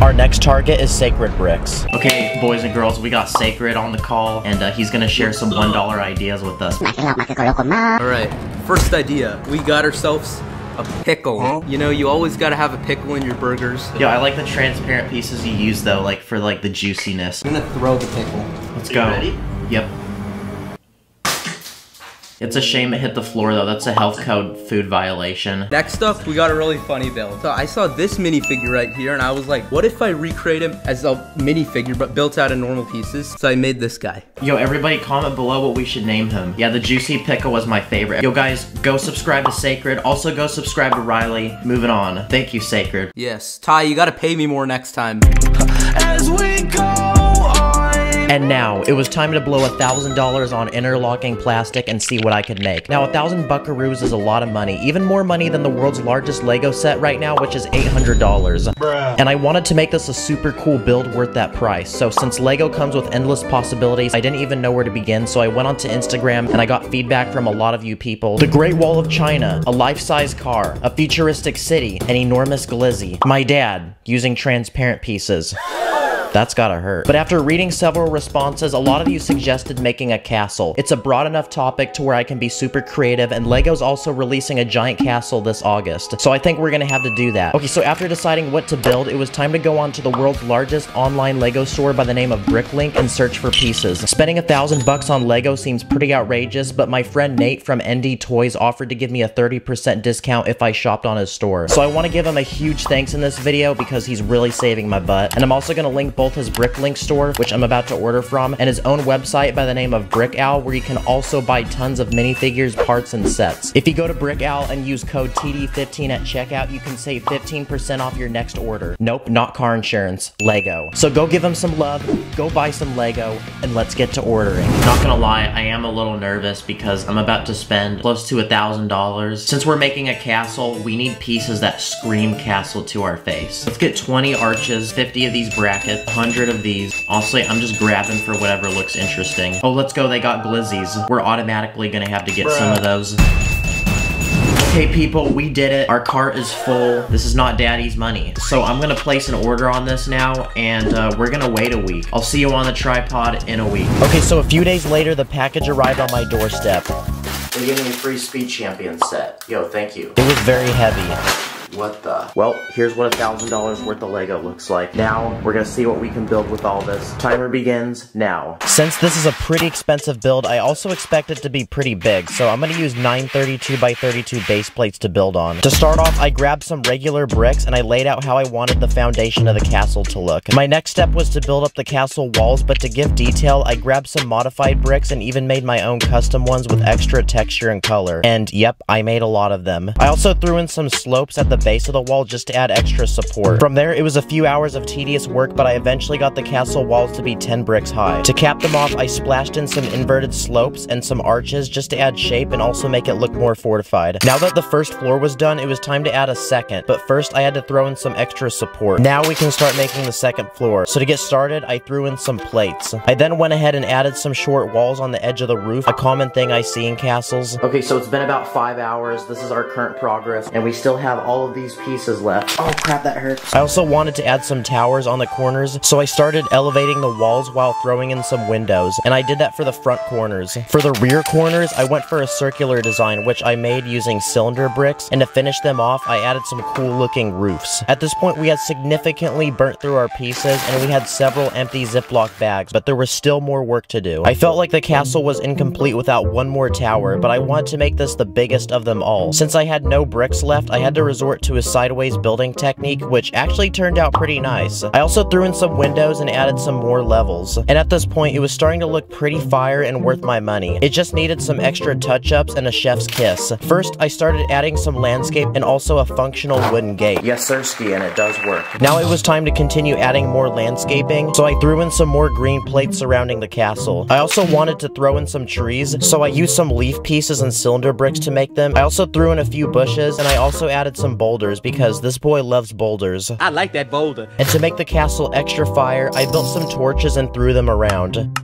Our next target is Sacred Bricks. Okay, boys and girls, we got Sacred on the call, and he's gonna share some $1 ideas with us. Alright, first idea. We got ourselves a pickle. Huh? You know, you always gotta have a pickle in your burgers. Yo, I like the transparent pieces you use though, like for like the juiciness. I'm gonna throw the pickle. Let's go. Ready? Yep. It's a shame it hit the floor though. That's a health code food violation. Next up, we got a really funny build. So I saw this minifigure right here and I was like, what if I recreate him as a minifigure but built out of normal pieces? So I made this guy. Yo, everybody comment below what we should name him. Yeah, the juicy pickle was my favorite. Yo guys, go subscribe to Sacred. Also go subscribe to Riley. Moving on. Thank you, Sacred. Yes, Ty, you gotta pay me more next time. As we go. And now, it was time to blow $1,000 on interlocking plastic and see what I could make. Now, 1,000 buckaroos is a lot of money, even more money than the world's largest Lego set right now, which is $800. Bruh. And I wanted to make this a super cool build worth that price. So since Lego comes with endless possibilities, I didn't even know where to begin, so I went onto Instagram and I got feedback from a lot of you people. The Great Wall of China, a life-size car, a futuristic city, an enormous glizzy, my dad using transparent pieces. That's gotta hurt. But after reading several responses, a lot of you suggested making a castle. It's a broad enough topic to where I can be super creative, and Lego's also releasing a giant castle this August. So I think we're gonna have to do that. Okay, so after deciding what to build, it was time to go on to the world's largest online Lego store by the name of Bricklink and search for pieces. Spending $1,000 on Lego seems pretty outrageous, but my friend Nate from ND Toys offered to give me a 30% discount if I shopped on his store. So I want to give him a huge thanks in this video because he's really saving my butt. And I'm also gonna link both his Bricklink store, which I'm about to order from, and his own website by the name of Brick Owl, where you can also buy tons of minifigures, parts, and sets. If you go to Brick Owl and use code TD15 at checkout, you can save 15% off your next order. Nope, not car insurance, Lego. So go give him some love, go buy some Lego, and let's get to ordering. Not gonna lie, I am a little nervous because I'm about to spend close to $1,000. Since we're making a castle, we need pieces that scream castle to our face. Let's get 20 arches, 50 of these brackets, 100 of these. Honestly, I'm just grabbing for whatever looks interesting. Oh, let's go, they got glizzies. We're automatically gonna have to get some of those. Okay, people, we did it. Our cart is full. This is not daddy's money. So I'm gonna place an order on this now, and we're gonna wait a week. I'll see you on the tripod in a week. Okay, so a few days later, the package arrived on my doorstep. They're giving me a free Speed Champion set. Yo, thank you. It was very heavy. What the? Well, here's what $1,000 worth of Lego looks like. Now, we're gonna see what we can build with all this. Timer begins now. Since this is a pretty expensive build, I also expect it to be pretty big, so I'm gonna use 9 32x32 base plates to build on. To start off, I grabbed some regular bricks and I laid out how I wanted the foundation of the castle to look. My next step was to build up the castle walls, but to give detail, I grabbed some modified bricks and even made my own custom ones with extra texture and color. And yep, I made a lot of them. I also threw in some slopes at the base of the wall just to add extra support. From there, it was a few hours of tedious work, but I eventually got the castle walls to be 10 bricks high. To cap them off, I splashed in some inverted slopes and some arches just to add shape and also make it look more fortified. Now that the first floor was done, it was time to add a second, but first I had to throw in some extra support. Now we can start making the second floor. So to get started, I threw in some plates. I then went ahead and added some short walls on the edge of the roof, a common thing I see in castles. Okay, so it's been about 5 hours. This is our current progress, and we still have all of these pieces left. Oh crap, that hurts. I also wanted to add some towers on the corners, so I started elevating the walls while throwing in some windows, and I did that for the front corners. For the rear corners, I went for a circular design, which I made using cylinder bricks, and to finish them off, I added some cool looking roofs. At this point, we had significantly burnt through our pieces, and we had several empty Ziploc bags, but there was still more work to do. I felt like the castle was incomplete without one more tower, but I wanted to make this the biggest of them all. Since I had no bricks left, I had to resort to a sideways building technique, which actually turned out pretty nice. I also threw in some windows and added some more levels, and at this point, it was starting to look pretty fire and worth my money. It just needed some extra touch-ups and a chef's kiss. First, I started adding some landscape and also a functional wooden gate. Yes, sirski, and it does work. Now it was time to continue adding more landscaping, so I threw in some more green plates surrounding the castle. I also wanted to throw in some trees, so I used some leaf pieces and cylinder bricks to make them. I also threw in a few bushes, and I also added some boulders because this boy loves boulders. I like that boulder. And to make the castle extra fire, I built some torches and threw them around.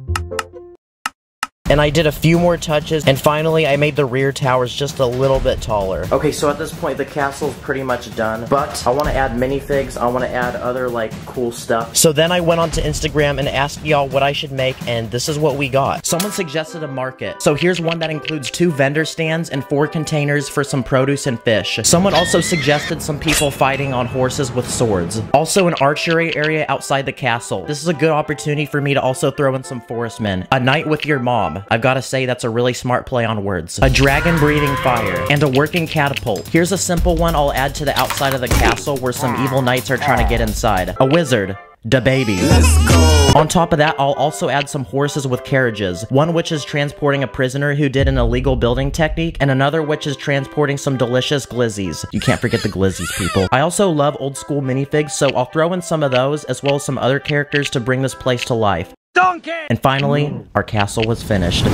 And I did a few more touches, and finally I made the rear towers just a little bit taller. Okay, so at this point the castle's pretty much done, but I want to add minifigs, I want to add other like cool stuff. So then I went onto Instagram and asked y'all what I should make, and this is what we got. Someone suggested a market, so here's one that includes 2 vendor stands and 4 containers for some produce and fish. Someone also suggested some people fighting on horses with swords. Also an archery area outside the castle. This is a good opportunity for me to also throw in some forestmen. A night with your mom. I've got to say that's a really smart play on words. A dragon breathing fire, and a working catapult. Here's a simple one I'll add to the outside of the castle where some evil knights are trying to get inside. A wizard. Da baby. Let's go. On top of that, I'll also add some horses with carriages. One which is transporting a prisoner who did an illegal building technique, and another which is transporting some delicious glizzies. You can't forget the glizzies, people. I also love old school minifigs, so I'll throw in some of those, as well as some other characters to bring this place to life. Donkey! And finally, our castle was finished.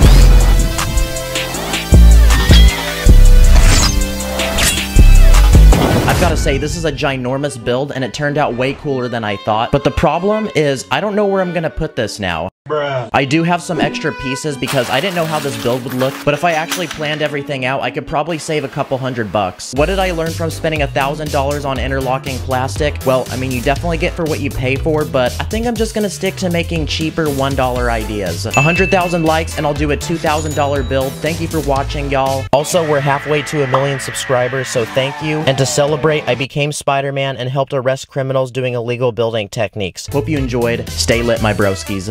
I've got to say, this is a ginormous build, and it turned out way cooler than I thought. But the problem is, I don't know where I'm gonna put this now. Bruh. I do have some extra pieces because I didn't know how this build would look, but if I actually planned everything out, I could probably save a couple $100. What did I learn from spending $1,000 on interlocking plastic? Well, I mean, you definitely get for what you pay for, but I think I'm just gonna stick to making cheaper $1 ideas. 100,000 likes and I'll do a $2,000 build. Thank you for watching, y'all. Also, we're halfway to 1 million subscribers, so thank you. And to celebrate, I became Spider-Man and helped arrest criminals doing illegal building techniques. Hope you enjoyed. Stay lit, my broskies.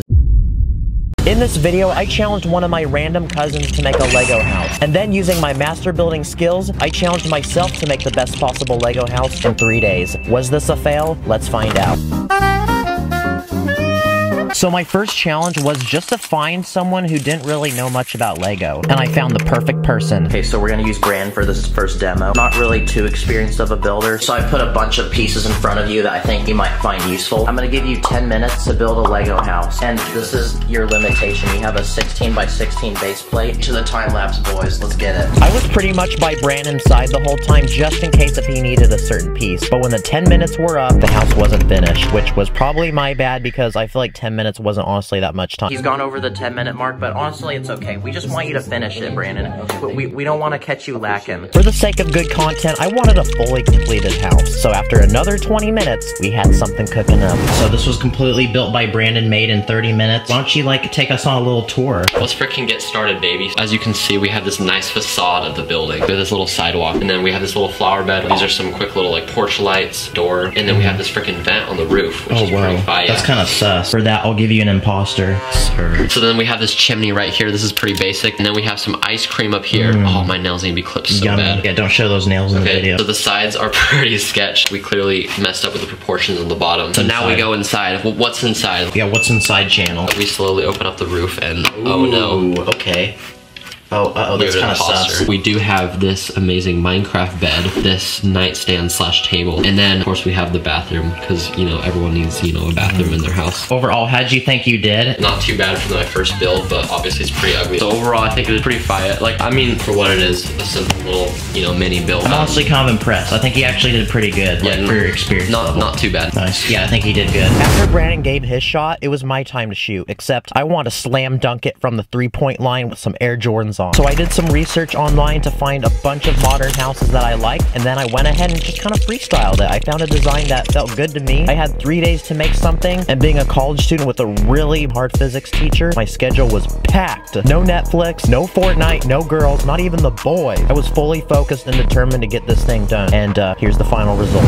In this video, I challenged one of my random cousins to make a Lego house. And then using my master building skills, I challenged myself to make the best possible Lego house in 3 days. Was this a fail? Let's find out. So my first challenge was just to find someone who didn't really know much about Lego, and I found the perfect person. Okay, so we're gonna use Brand for this first demo. Not really too experienced of a builder, so I put a bunch of pieces in front of you that I think you might find useful. I'm gonna give you 10 minutes to build a Lego house, and this is your limitation. You have a 16 by 16 base plate. To the time-lapse, boys, let's get it. I was pretty much by Brandon's side the whole time, just in case if he needed a certain piece, but when the 10 minutes were up, the house wasn't finished, which was probably my bad because I feel like 10 minutes wasn't honestly that much time. He's gone over the 10-minute mark, but honestly, it's okay. We just want you to finish it, Brandon. We don't want to catch you lacking. For the sake of good content, I wanted a fully completed house. So after another 20 minutes, we had something cooking up. So this was completely built by Brandon, made in 30 minutes. Why don't you, like, take us on a little tour? Let's freaking get started, baby. As you can see, we have this nice facade of the building. We have this little sidewalk, and then we have this little flower bed. These are some quick little, like, porch lights, door, and then we have this freaking vent on the roof, which is pretty fire. That's kind of sus. For that, I'll give you an imposter. Sir. So then we have this chimney right here. This is pretty basic. And then we have some ice cream up here. Oh, my nails need to be clipped so bad. Yeah, don't show those nails in the video. So the sides are pretty sketched. We clearly messed up with the proportions on the bottom. So now we go inside. Well, what's inside? Yeah, what's inside channel? We slowly open up the roof and oh no. Okay. Oh, that's kind of sus. We do have this amazing Minecraft bed, this nightstand slash table, and then of course we have the bathroom because, you know, everyone needs, you know, a bathroom in their house. Overall, how'd you think you did? Not too bad for my first build, but obviously it's pretty ugly. So overall, I think it was pretty fire. Like, I mean, for what it is, a simple little, you know, mini build. I'm honestly kind of impressed. I think he actually did pretty good, like, for your experience level. Not too bad. Nice. Yeah, I think he did good. After Brandon gave his shot, it was my time to shoot, except I want to slam dunk it from the three-point line with some Air Jordans on. So I did some research online to find a bunch of modern houses that I liked, and then I went ahead and just kind of freestyled it. I found a design that felt good to me. I had 3 days to make something, and being a college student with a really hard physics teacher, my schedule was packed. No Netflix, no Fortnite, no girls, not even the boy. I was fully focused and determined to get this thing done, and here's the final result.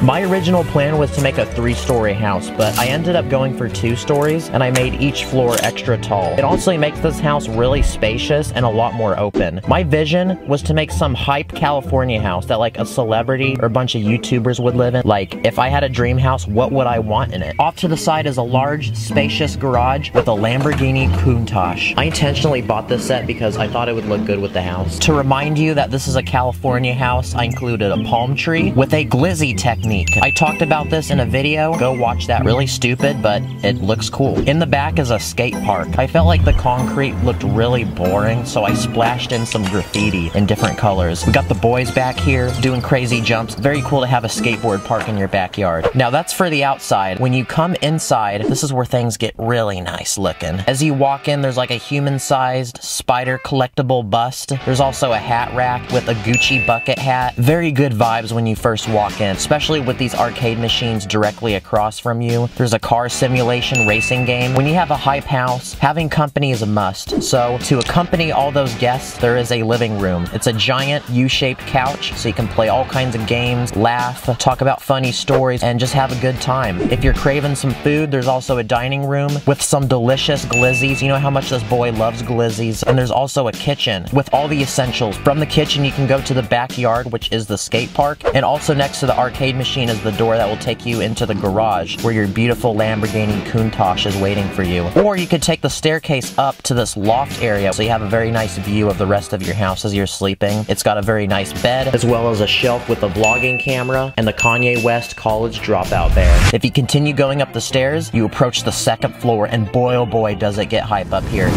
My original plan was to make a 3-story house, but I ended up going for 2 stories, and I made each floor extra tall. It honestly makes this house really spacious and a lot more open. My vision was to make some hype California house that like a celebrity or a bunch of YouTubers would live in. Like, if I had a dream house, what would I want in it? Off to the side is a large, spacious garage with a Lamborghini Countach. I intentionally bought this set because I thought it would look good with the house. To remind you that this is a California house, I included a palm tree with a glizzy technique. I talked about this in a video. Go watch that. Really stupid, but it looks cool. In the back is a skate park. I felt like the concrete looked really boring, so I splashed in some graffiti in different colors. We got the boys back here doing crazy jumps. Very cool to have a skateboard park in your backyard. Now that's for the outside. When you come inside, this is where things get really nice looking. As you walk in, there's like a human-sized spider collectible bust. There's also a hat rack with a Gucci bucket hat. Very good vibes when you first walk in, especially with these arcade machines directly across from you. There's a car simulation racing game. When you have a hype house, having company is a must. So to accompany all those guests, there is a living room. It's a giant U-shaped couch, so you can play all kinds of games, laugh, talk about funny stories, and just have a good time. If you're craving some food, there's also a dining room with some delicious glizzies. You know how much this boy loves glizzies. And there's also a kitchen with all the essentials. From the kitchen, you can go to the backyard, which is the skate park, and also next to the arcade machine is the door that will take you into the garage where your beautiful Lamborghini Countach is waiting for you. Or you could take the staircase up to this loft area so you have a very nice view of the rest of your house as you're sleeping. It's got a very nice bed, as well as a shelf with a vlogging camera and the Kanye West college dropout bear. If you continue going up the stairs, you approach the 2nd floor, and boy oh boy does it get hype up here.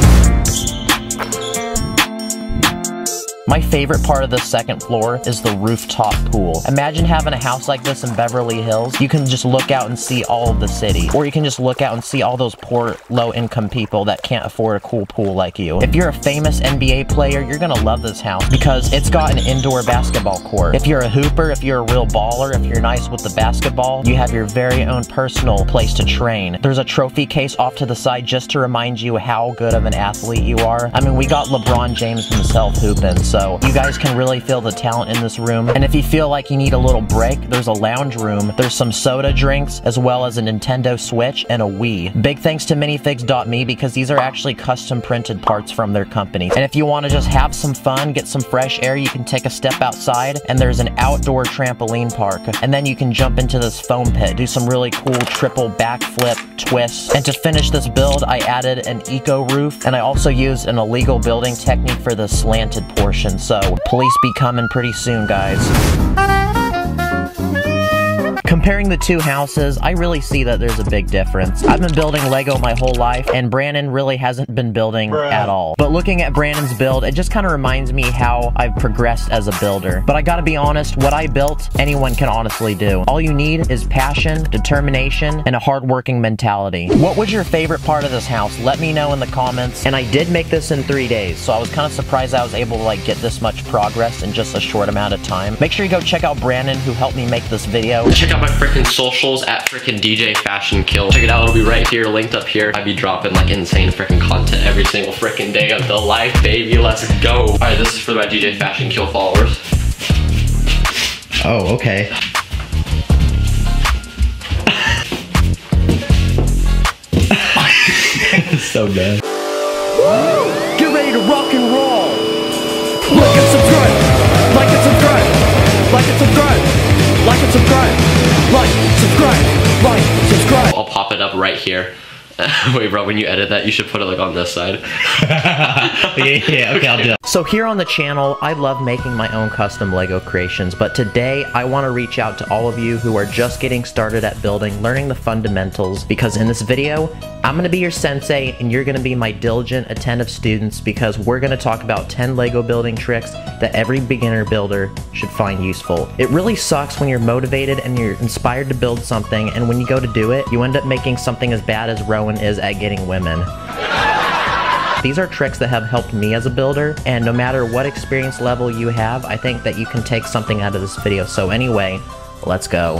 My favorite part of the 2nd floor is the rooftop pool. Imagine having a house like this in Beverly Hills. You can just look out and see all of the city. Or you can just look out and see all those poor, low-income people that can't afford a cool pool like you. If you're a famous NBA player, you're gonna love this house because it's got an indoor basketball court. If you're a hooper, if you're a real baller, if you're nice with the basketball, you have your very own personal place to train. There's a trophy case off to the side just to remind you how good of an athlete you are. I mean, we got LeBron James himself hooping, so you guys can really feel the talent in this room. And if you feel like you need a little break, there's a lounge room. There's some soda drinks, as well as a Nintendo Switch and a Wii. Big thanks to minifigs.me because these are actually custom printed parts from their company. And if you want to just have some fun, get some fresh air, you can take a step outside, and there's an outdoor trampoline park. And then you can jump into this foam pit, do some really cool triple backflip twists. And to finish this build, I added an eco roof, and I also used an illegal building technique for the slanted portion. So, police be coming pretty soon, guys. Comparing the two houses, I really see that there's a big difference. I've been building Lego my whole life, and Brandon really hasn't been building at all. But looking at Brandon's build, it just kind of reminds me how I've progressed as a builder. But I gotta be honest, what I built, anyone can honestly do. All you need is passion, determination, and a hardworking mentality. What was your favorite part of this house? Let me know in the comments. And I did make this in 3 days, so I was kind of surprised I was able to like get this much progress in just a short amount of time. Make sure you go check out Brandon, who helped me make this video. Check out my freaking socials at freaking DJ Fashion Kill. Check it out, it'll be right here, linked up here. I be dropping like insane freaking content every single freaking day of the life, baby. Let's go. All right, this is for my DJ Fashion Kill followers. Oh, okay. So bad. Get ready to rock and roll. Like and subscribe. Like and subscribe. Like and subscribe. like and subscribe. Like, subscribe, like, subscribe. I'll pop it up right here. Wait, bro, when you edit that, you should put it like on this side. Yeah, okay, I'll do it. So here on the channel, I love making my own custom Lego creations, but today I want to reach out to all of you who are just getting started at building, learning the fundamentals, because in this video, I'm going to be your sensei and you're going to be my diligent, attentive students, because we're going to talk about 10 Lego building tricks that every beginner builder should find useful. It really sucks when you're motivated and you're inspired to build something, and when you go to do it, you end up making something as bad as Rowan is at getting women. These are tricks that have helped me as a builder, and no matter what experience level you have, I think that you can take something out of this video. So anyway, let's go.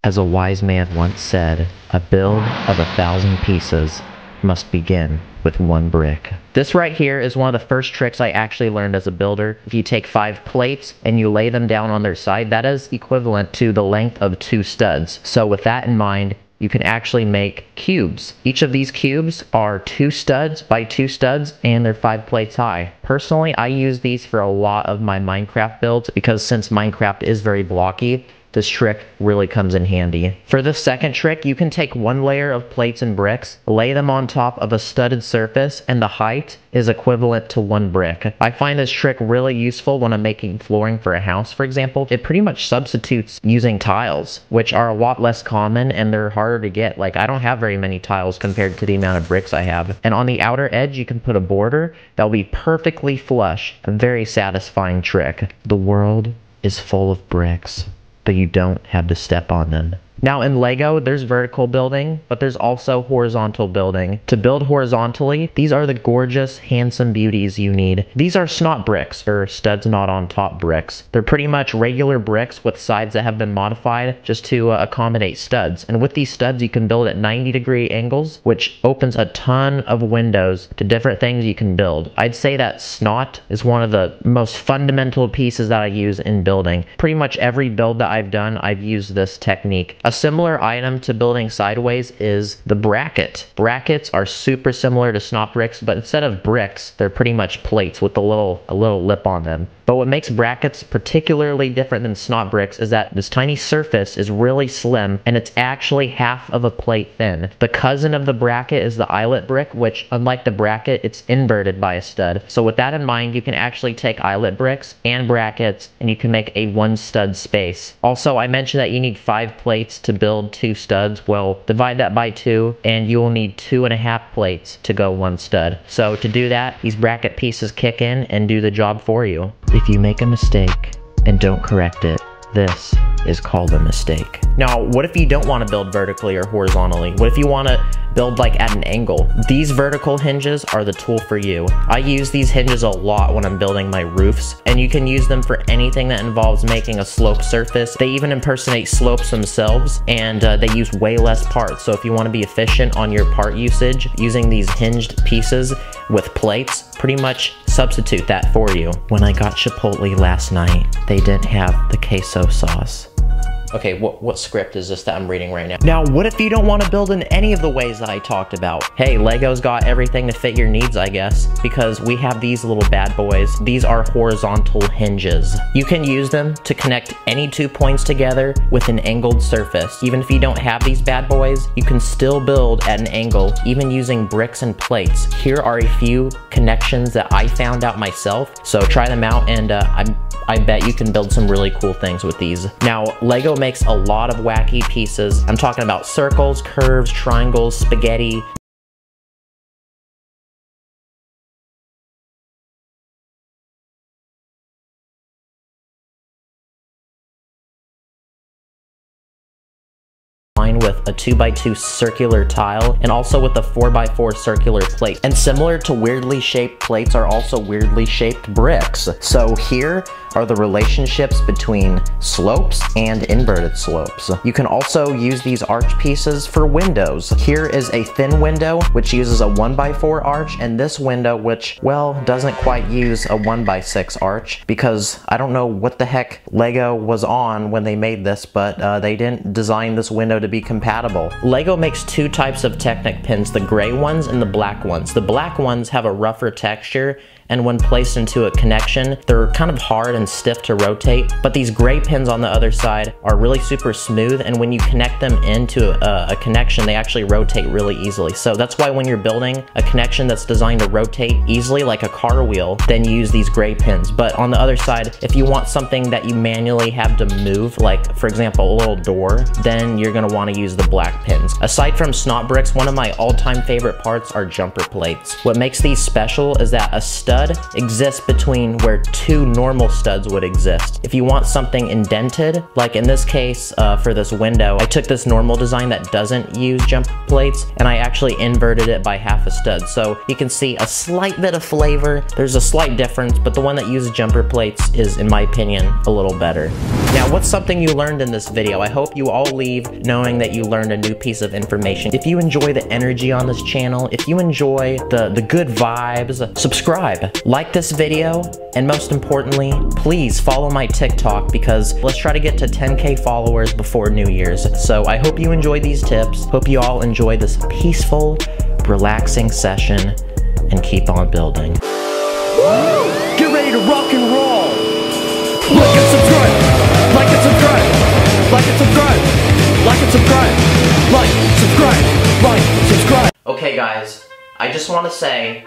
As a wise man once said, a build of 1,000 pieces must begin with 1 brick. This right here is one of the first tricks I actually learned as a builder. If you take 5 plates and you lay them down on their side, that is equivalent to the length of 2 studs. So with that in mind, you can actually make cubes. Each of these cubes are 2 studs by 2 studs, and they're 5 plates high. Personally, I use these for a lot of my Minecraft builds, because since Minecraft is very blocky, this trick really comes in handy. For the second trick, you can take 1 layer of plates and bricks, lay them on top of a studded surface, and the height is equivalent to 1 brick. I find this trick really useful when I'm making flooring for a house, for example. It pretty much substitutes using tiles, which are a lot less common and they're harder to get. Like, I don't have very many tiles compared to the amount of bricks I have. And on the outer edge, you can put a border that'll be perfectly flush. A very satisfying trick. The world is full of bricks, but you don't have to step on them. Now in Lego, there's vertical building, but there's also horizontal building. To build horizontally, these are the gorgeous, handsome beauties you need. These are snot bricks, or studs not on top bricks. They're pretty much regular bricks with sides that have been modified just to accommodate studs. And with these studs, you can build at 90-degree angles, which opens a ton of windows to different things you can build. I'd say that snot is one of the most fundamental pieces that I use in building. Pretty much every build that I've done, I've used this technique. A similar item to building sideways is the bracket. Brackets are super similar to snot bricks, but instead of bricks, they're pretty much plates with a little lip on them. But what makes brackets particularly different than snot bricks is that this tiny surface is really slim, and it's actually half of a plate thin. The cousin of the bracket is the eyelet brick, which, unlike the bracket, it's inverted by a stud. So with that in mind, you can actually take eyelet bricks and brackets, and you can make a 1 stud space. Also, I mentioned that you need 5 plates to build 2 studs. Well, divide that by 2, and you will need 2.5 plates to go 1 stud. So to do that, these bracket pieces kick in and do the job for you. If you make a mistake and don't correct it, this is called a mistake. Now, what if you don't want to build vertically or horizontally? What if you want to build like at an angle? These vertical hinges are the tool for you. I use these hinges a lot when I'm building my roofs, and you can use them for anything that involves making a sloped surface. They even impersonate slopes themselves, and they use way less parts. So if you want to be efficient on your part usage, using these hinged pieces with plates pretty much substitute that for you. When I got Chipotle last night, they didn't have the queso sauce. Okay, what script is this that I'm reading right now? Now, what if you don't want to build in any of the ways that I talked about? Hey, Lego's got everything to fit your needs, I guess, because we have these little bad boys. These are horizontal hinges. You can use them to connect any 2 points together with an angled surface. Even if you don't have these bad boys, you can still build at an angle, even using bricks and plates. Here are a few connections that I found out myself, so try them out, and I bet you can build some really cool things with these. Now, Lego makes a lot of wacky pieces. I'm talking about circles, curves, triangles, spaghetti. With a 2x2 circular tile, and also with a 4x4 circular plate. And similar to weirdly shaped plates are also weirdly shaped bricks. So here are the relationships between slopes and inverted slopes. You can also use these arch pieces for windows. Here is a thin window, which uses a 1x4 arch, and this window, which, well, doesn't quite use a 1x6 arch, because I don't know what the heck Lego was on when they made this, but they didn't design this window to be compatible. Lego makes two types of Technic pins, the gray ones and the black ones. The black ones have a rougher texture, and when placed into a connection, they're kind of hard and stiff to rotate, but these gray pins on the other side are really super smooth, and when you connect them into a connection, they actually rotate really easily. So that's why when you're building a connection that's designed to rotate easily, like a car wheel, then you use these gray pins. But on the other side, if you want something that you manually have to move, like for example, a little door, then you're gonna wanna use the black pins. Aside from snot bricks, one of my all-time favorite parts are jumper plates. What makes these special is that a stud exists between where two normal studs would exist. If you want something indented, like in this case for this window, I took this normal design that doesn't use jumper plates and I actually inverted it by half a stud. So you can see a slight bit of flavor. There's a slight difference, but the one that uses jumper plates is, in my opinion, a little better. Now, what's something you learned in this video? I hope you all leave knowing that you learned a new piece of information. If you enjoy the energy on this channel, if you enjoy the good vibes, subscribe. Like this video, and most importantly, please follow my TikTok, because let's try to get to 10K followers before New Year's. So I hope you enjoyed these tips. Hope you all enjoy this peaceful, relaxing session, and keep on building. Woo! Get ready to rock and roll! Like and subscribe! Like and subscribe! Like and subscribe! Like and subscribe! Like, subscribe! Like, subscribe! Okay guys, I just want to say,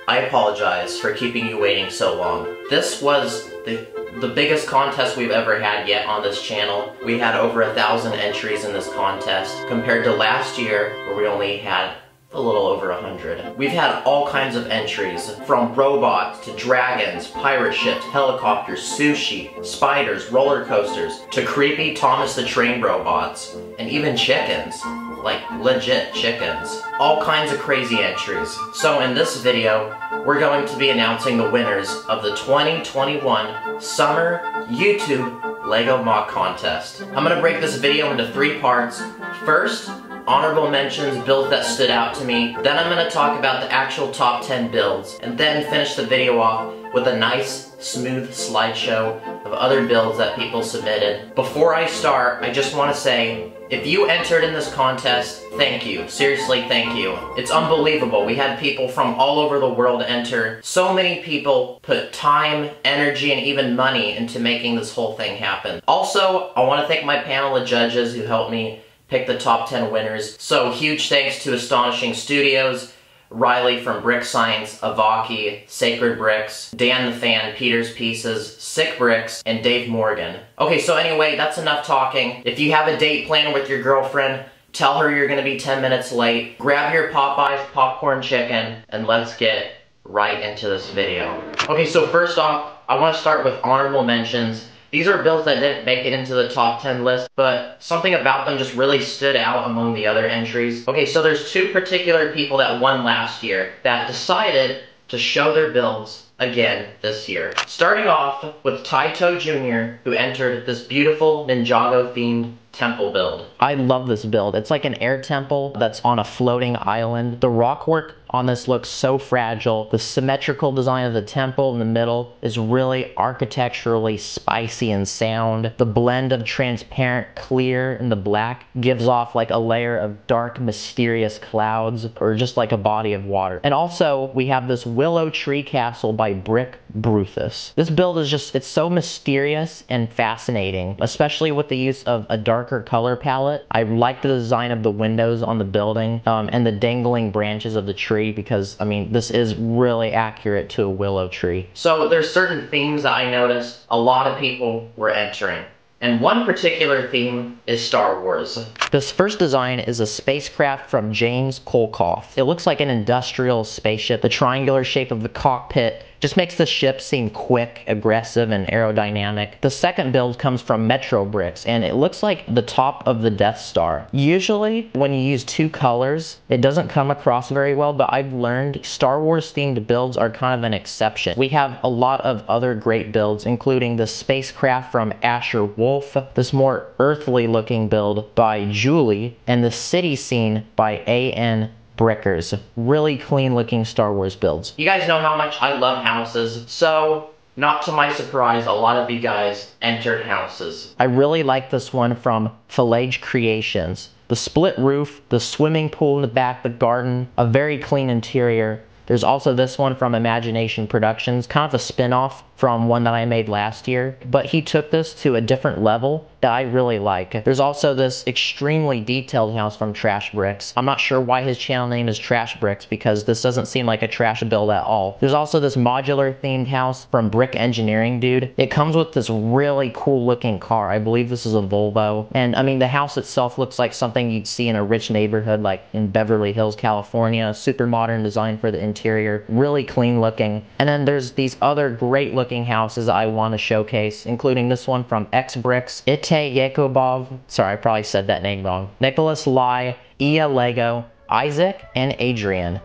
I apologize for keeping you waiting so long. This was the biggest contest we've ever had yet on this channel. We had over 1,000 entries in this contest, compared to last year, where we only had a little over 100. We've had all kinds of entries, from robots to dragons, pirate ships, helicopters, sushi, spiders, roller coasters, to creepy Thomas the Train robots, and even chickens. Like legit chickens. All kinds of crazy entries. So in this video, we're going to be announcing the winners of the 2021 Summer YouTube Lego Mock Contest. I'm gonna break this video into 3 parts. First, honorable mentions, builds that stood out to me. Then I'm gonna talk about the actual top 10 builds, and then finish the video off with a nice, smooth slideshow of other builds that people submitted. Before I start, I just want to say, if you entered in this contest, thank you. Seriously, thank you. It's unbelievable. We had people from all over the world enter. So many people put time, energy, and even money into making this whole thing happen. Also, I want to thank my panel of judges who helped me pick the top 10 winners. So huge thanks to Astonishing Studios, Riley from Brick Science, Avaki, Sacred Bricks, Dan the Fan, Peter's Pieces, Sick Bricks, and Dave Morgan. Okay, so anyway, that's enough talking. If you have a date planned with your girlfriend, tell her you're gonna be 10 minutes late, grab your Popeyes popcorn chicken, and let's get right into this video. Okay, so first off, I want to start with honorable mentions. These are builds that didn't make it into the top 10 list, but something about them just really stood out among the other entries. Okay, so there's 2 particular people that won last year that decided to show their builds again this year. Starting off with Taito Jr., who entered this beautiful Ninjago themed temple build. I love this build. It's like an air temple that's on a floating island. The rock work on this looks so fragile. The symmetrical design of the temple in the middle is really architecturally spicy and sound. The blend of transparent clear and the black gives off like a layer of dark, mysterious clouds, or just like a body of water. And also, we have this willow tree castle by Brick Bruthus. This build is just, it's so mysterious and fascinating, especially with the use of a darker color palette. I like the design of the windows on the building and the dangling branches of the tree, because I mean, this is really accurate to a willow tree. So there's certain themes that I noticed a lot of people were entering. And one particular theme is Star Wars. This first design is a spacecraft from James Kolkoff. It looks like an industrial spaceship. The triangular shape of the cockpit Just makes the ship seem quick, aggressive, and aerodynamic. The second build comes from Metro Bricks, and it looks like the top of the Death Star. Usually, when you use two colors, it doesn't come across very well, but I've learned Star Wars themed builds are kind of an exception. We have a lot of other great builds, including the spacecraft from Asher Wolf, this more earthly looking build by Julie, and the city scene by A.N. Brickers. Really clean looking Star Wars builds. You guys know how much I love houses, so not to my surprise, a lot of you guys entered houses. I really like this one from Filage Creations. The split roof, the swimming pool in the back, the garden, a very clean interior. There's also this one from Imagination Productions, kind of a spin-off from one that I made last year, but he took this to a different level that I really like. There's also this extremely detailed house from Trash Bricks. I'm not sure why his channel name is Trash Bricks because this doesn't seem like a trash build at all. There's also this modular themed house from Brick Engineering Dude. It comes with this really cool looking car. I believe this is a Volvo. And I mean, the house itself looks like something you'd see in a rich neighborhood like in Beverly Hills, California. Super modern design for the interior. Really clean looking. And then there's these other great looking houses I want to showcase, including this one from X Bricks, Ite Yakubov, sorry I probably said that name wrong, Nicholas Lai, Ia Lego, Isaac, and Adrian.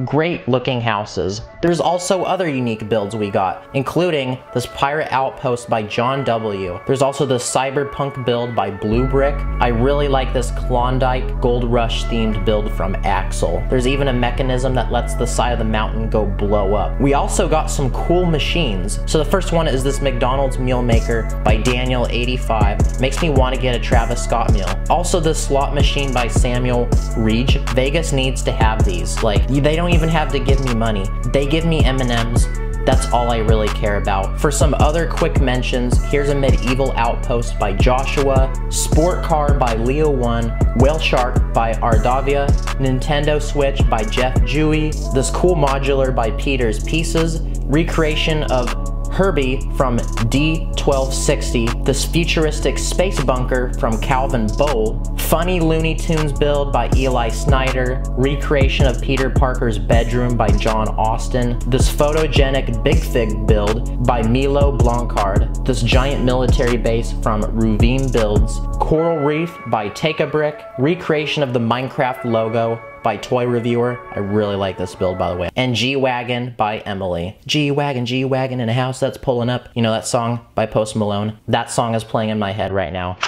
Great looking houses. There's also other unique builds we got, including this Pirate Outpost by John W. There's also this Cyberpunk build by Blue Brick. I really like this Klondike Gold Rush themed build from Axel. There's even a mechanism that lets the side of the mountain go blow up. We also got some cool machines. So the first one is this McDonald's Meal Maker by Daniel85. Makes me want to get a Travis Scott meal. Also this slot machine by Samuel Reege. Vegas needs to have these. Like, they don't even have to give me money. They give me M&Ms. That's all I really care about. For some other quick mentions, here's a Medieval Outpost by Joshua, Sport Car by Leo1, Whale Shark by Ardavia, Nintendo Switch by Jeff Jewy, this cool modular by Peter's Pieces, recreation of Herbie from D1260, this futuristic space bunker from Calvin Bowl, funny Looney Tunes build by Eli Snyder, recreation of Peter Parker's bedroom by John Austin, this photogenic Big Fig build by Milo Blancard, this giant military base from Ruvim Builds, Coral Reef by Take a Brick, recreation of the Minecraft logo by Toy Reviewer. I really like this build, by the way. And G-Wagon by Emily. G-Wagon in a house that's pulling up. You know that song by Post Malone? That song is playing in my head right now.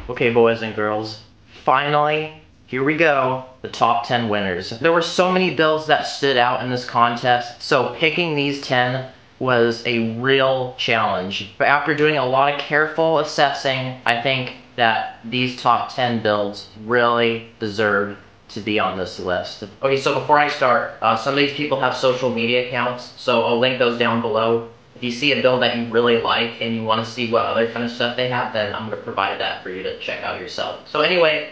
Okay, boys and girls. Finally, here we go. The top 10 winners. There were so many builds that stood out in this contest, so picking these 10 was a real challenge. But after doing a lot of careful assessing, I think that these top 10 builds really deserve to be on this list. Okay, so before I start, some of these people have social media accounts, so I'll link those down below. If you see a build that you really like and you want to see what other kind of stuff they have, then I'm going to provide that for you to check out yourself. So anyway,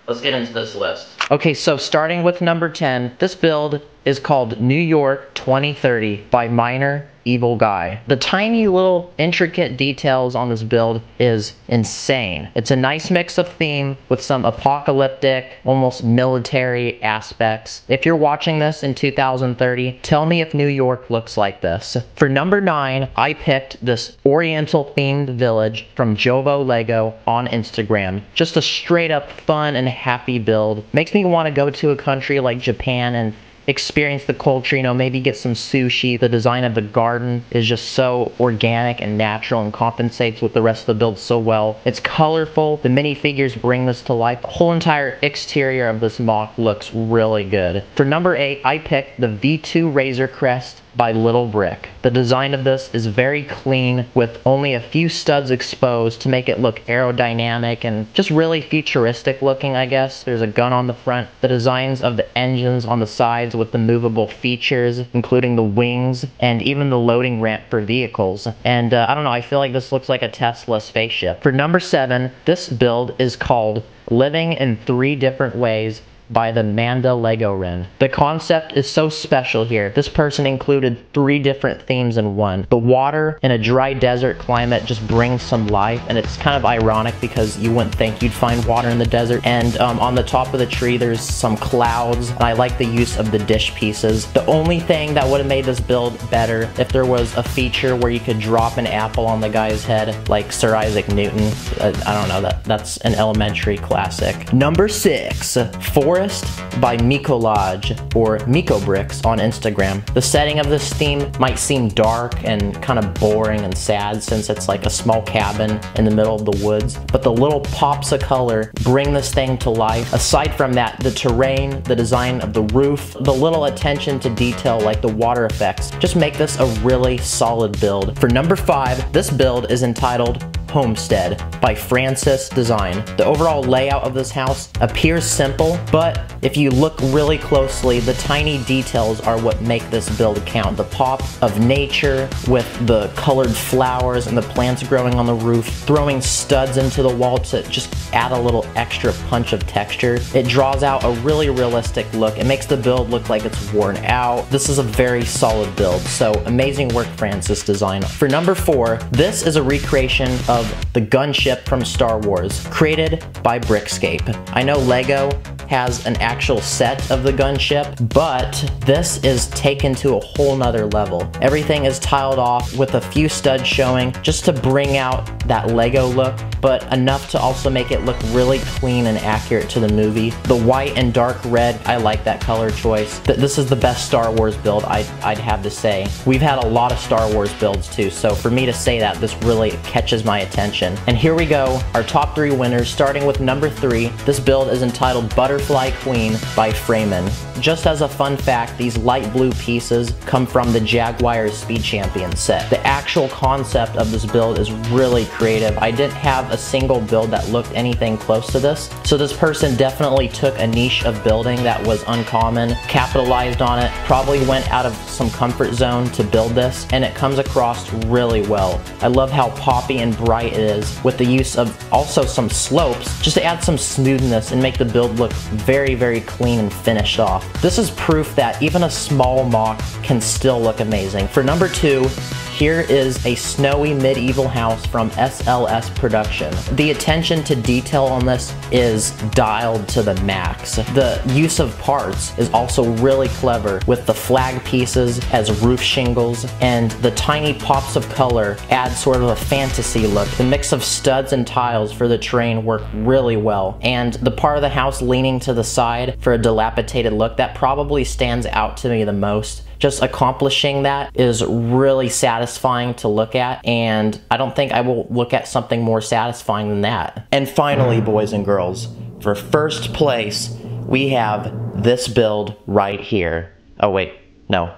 let's get into this list. Okay, so starting with number 10, this build is called New York 2030 by Minor Evil Guy. The tiny little intricate details on this build is insane. It's a nice mix of theme with some apocalyptic, almost military aspects. If you're watching this in 2030, tell me if New York looks like this. For number 9, I picked this Oriental themed village from Jovo Lego on Instagram. Just a straight up fun and happy build. Makes me want to go to a country like Japan and experience the culture, you know, maybe get some sushi. The design of the garden is just so organic and natural and compensates with the rest of the build so well. It's colorful. The minifigures bring this to life. The whole entire exterior of this mock looks really good. For number 8, I picked the V2 Razor Crest by Little Brick. The design of this is very clean with only a few studs exposed to make it look aerodynamic and just really futuristic looking, I guess. There's a gun on the front. The designs of the engines on the sides with the movable features, including the wings and even the loading ramp for vehicles. And I don't know, I feel like this looks like a Tesla spaceship. For number 7, this build is called Living in 3 Different Ways by the Manda Lego Ren. The concept is so special here. This person included 3 different themes in one. The water in a dry desert climate just brings some life, and it's kind of ironic because you wouldn't think you'd find water in the desert. And on the top of the tree there's some clouds, and I like the use of the dish pieces. The only thing that would have made this build better if there was a feature where you could drop an apple on the guy's head like Sir Isaac Newton. I don't know, that's an elementary classic. Number 6, Forest by Mikolaj, or Miko Bricks on Instagram. The setting of this theme might seem dark and kind of boring and sad since it's like a small cabin in the middle of the woods, but the little pops of color bring this thing to life. Aside from that, the terrain, the design of the roof, the little attention to detail like the water effects just make this a really solid build. For number 5, this build is entitled Homestead by Francis Design. The overall layout of this house appears simple, but if you look really closely, the tiny details are what make this build count. The pop of nature with the colored flowers and the plants growing on the roof, throwing studs into the wall to just add a little extra punch of texture. It draws out a really realistic look. It makes the build look like it's worn out. This is a very solid build, so amazing work, Francis Design. For number 4, this is a recreation of the gunship from Star Wars, created by Brickscape. I know Lego has an actual set of the gunship, but this is taken to a whole nother level. Everything is tiled off with a few studs showing just to bring out that Lego look, but enough to also make it look really clean and accurate to the movie. The white and dark red, I like that color choice. This is the best Star Wars build, I'd have to say. We've had a lot of Star Wars builds too, so for me to say that, this really catches my attention. And here we go, our top 3 winners, starting with number 3. This build is entitled Butterfly Queen by Freeman. Just as a fun fact, these light blue pieces come from the Jaguar Speed Champion set. The actual concept of this build is really creative. I didn't have a single build that looked anything close to this, so this person definitely took a niche of building that was uncommon, capitalized on it, probably went out of some comfort zone to build this, and it comes across really well. I love how poppy and bright it is, with the use of also some slopes, just to add some smoothness and make the build look very, very clean and finished off. This is proof that even a small mock can still look amazing. For number 2, here is a snowy medieval house from SLS Production. The attention to detail on this is dialed to the max. The use of parts is also really clever, with the flag pieces as roof shingles, and the tiny pops of color add sort of a fantasy look. The mix of studs and tiles for the terrain work really well, and the part of the house leaning to the side for a dilapidated look, that probably stands out to me the most. Just accomplishing that is really satisfying to look at, and I don't think I will look at something more satisfying than that. And finally, boys and girls, for first place, we have this build right here. Oh wait, no,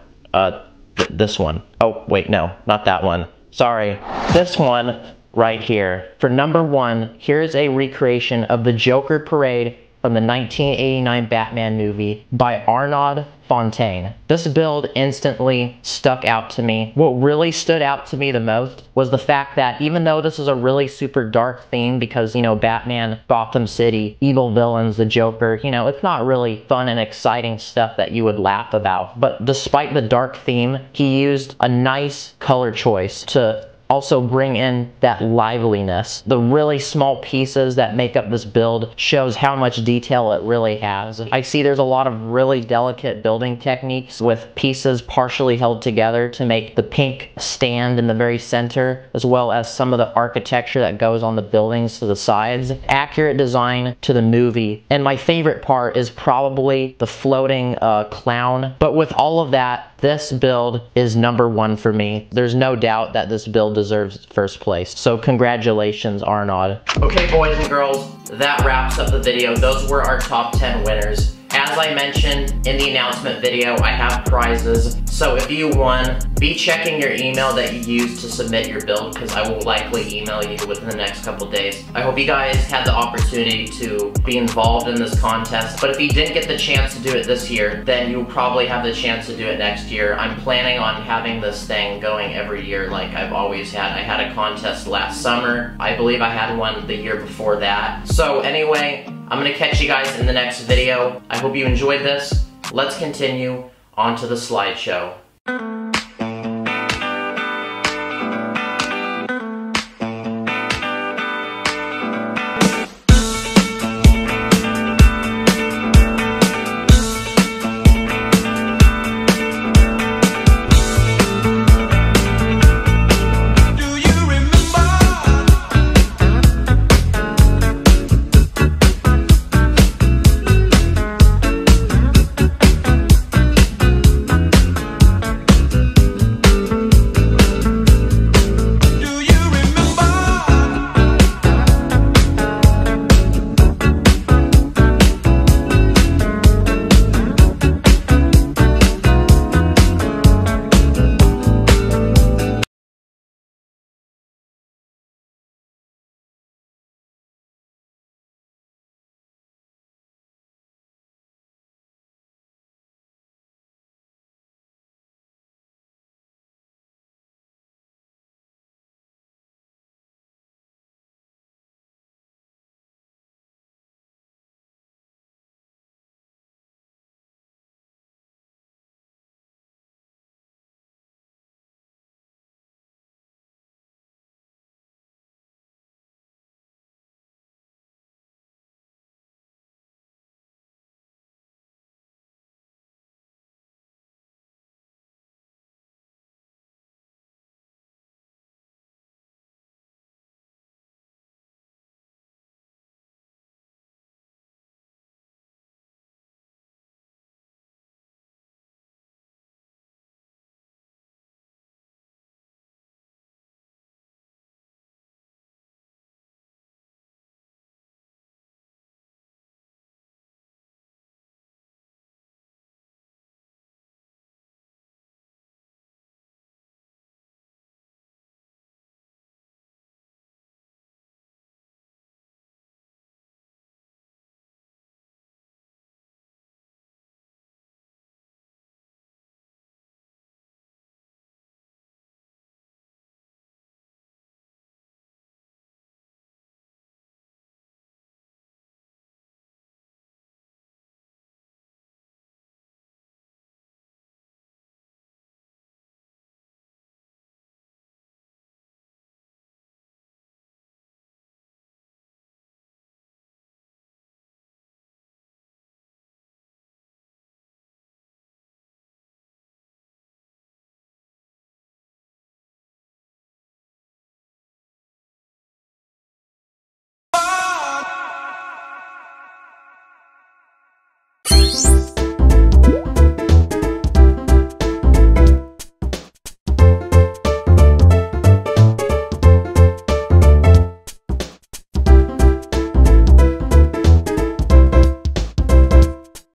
this one. Oh wait, no, not that one. Sorry, this one right here. For number 1, here's a recreation of the Joker Parade from the 1989 Batman movie by Arnaud Fontaine. This build instantly stuck out to me. What really stood out to me the most was the fact that even though this is a really super dark theme because, you know, Batman, Gotham City, evil villains, the Joker, you know, it's not really fun and exciting stuff that you would laugh about. But despite the dark theme, he used a nice color choice to also bring in that liveliness. The really small pieces that make up this build shows how much detail it really has. I see there's a lot of really delicate building techniques with pieces partially held together to make the pink stand in the very center, as well as some of the architecture that goes on the buildings to the sides. Accurate design to the movie. And my favorite part is probably the floating clown. But with all of that, this build is number 1 for me. There's no doubt that this build deserves first place. So congratulations, Arnaud. Okay, boys and girls, that wraps up the video. Those were our top 10 winners. As I mentioned in the announcement video, I have prizes. So if you won, be checking your email that you used to submit your build, because I will likely email you within the next couple days. I hope you guys had the opportunity to be involved in this contest, but if you didn't get the chance to do it this year, then you'll probably have the chance to do it next year. I'm planning on having this thing going every year like I've always had. I had a contest last summer. I believe I had one the year before that. So anyway, I'm gonna catch you guys in the next video. I hope you enjoyed this. Let's continue on to the slideshow.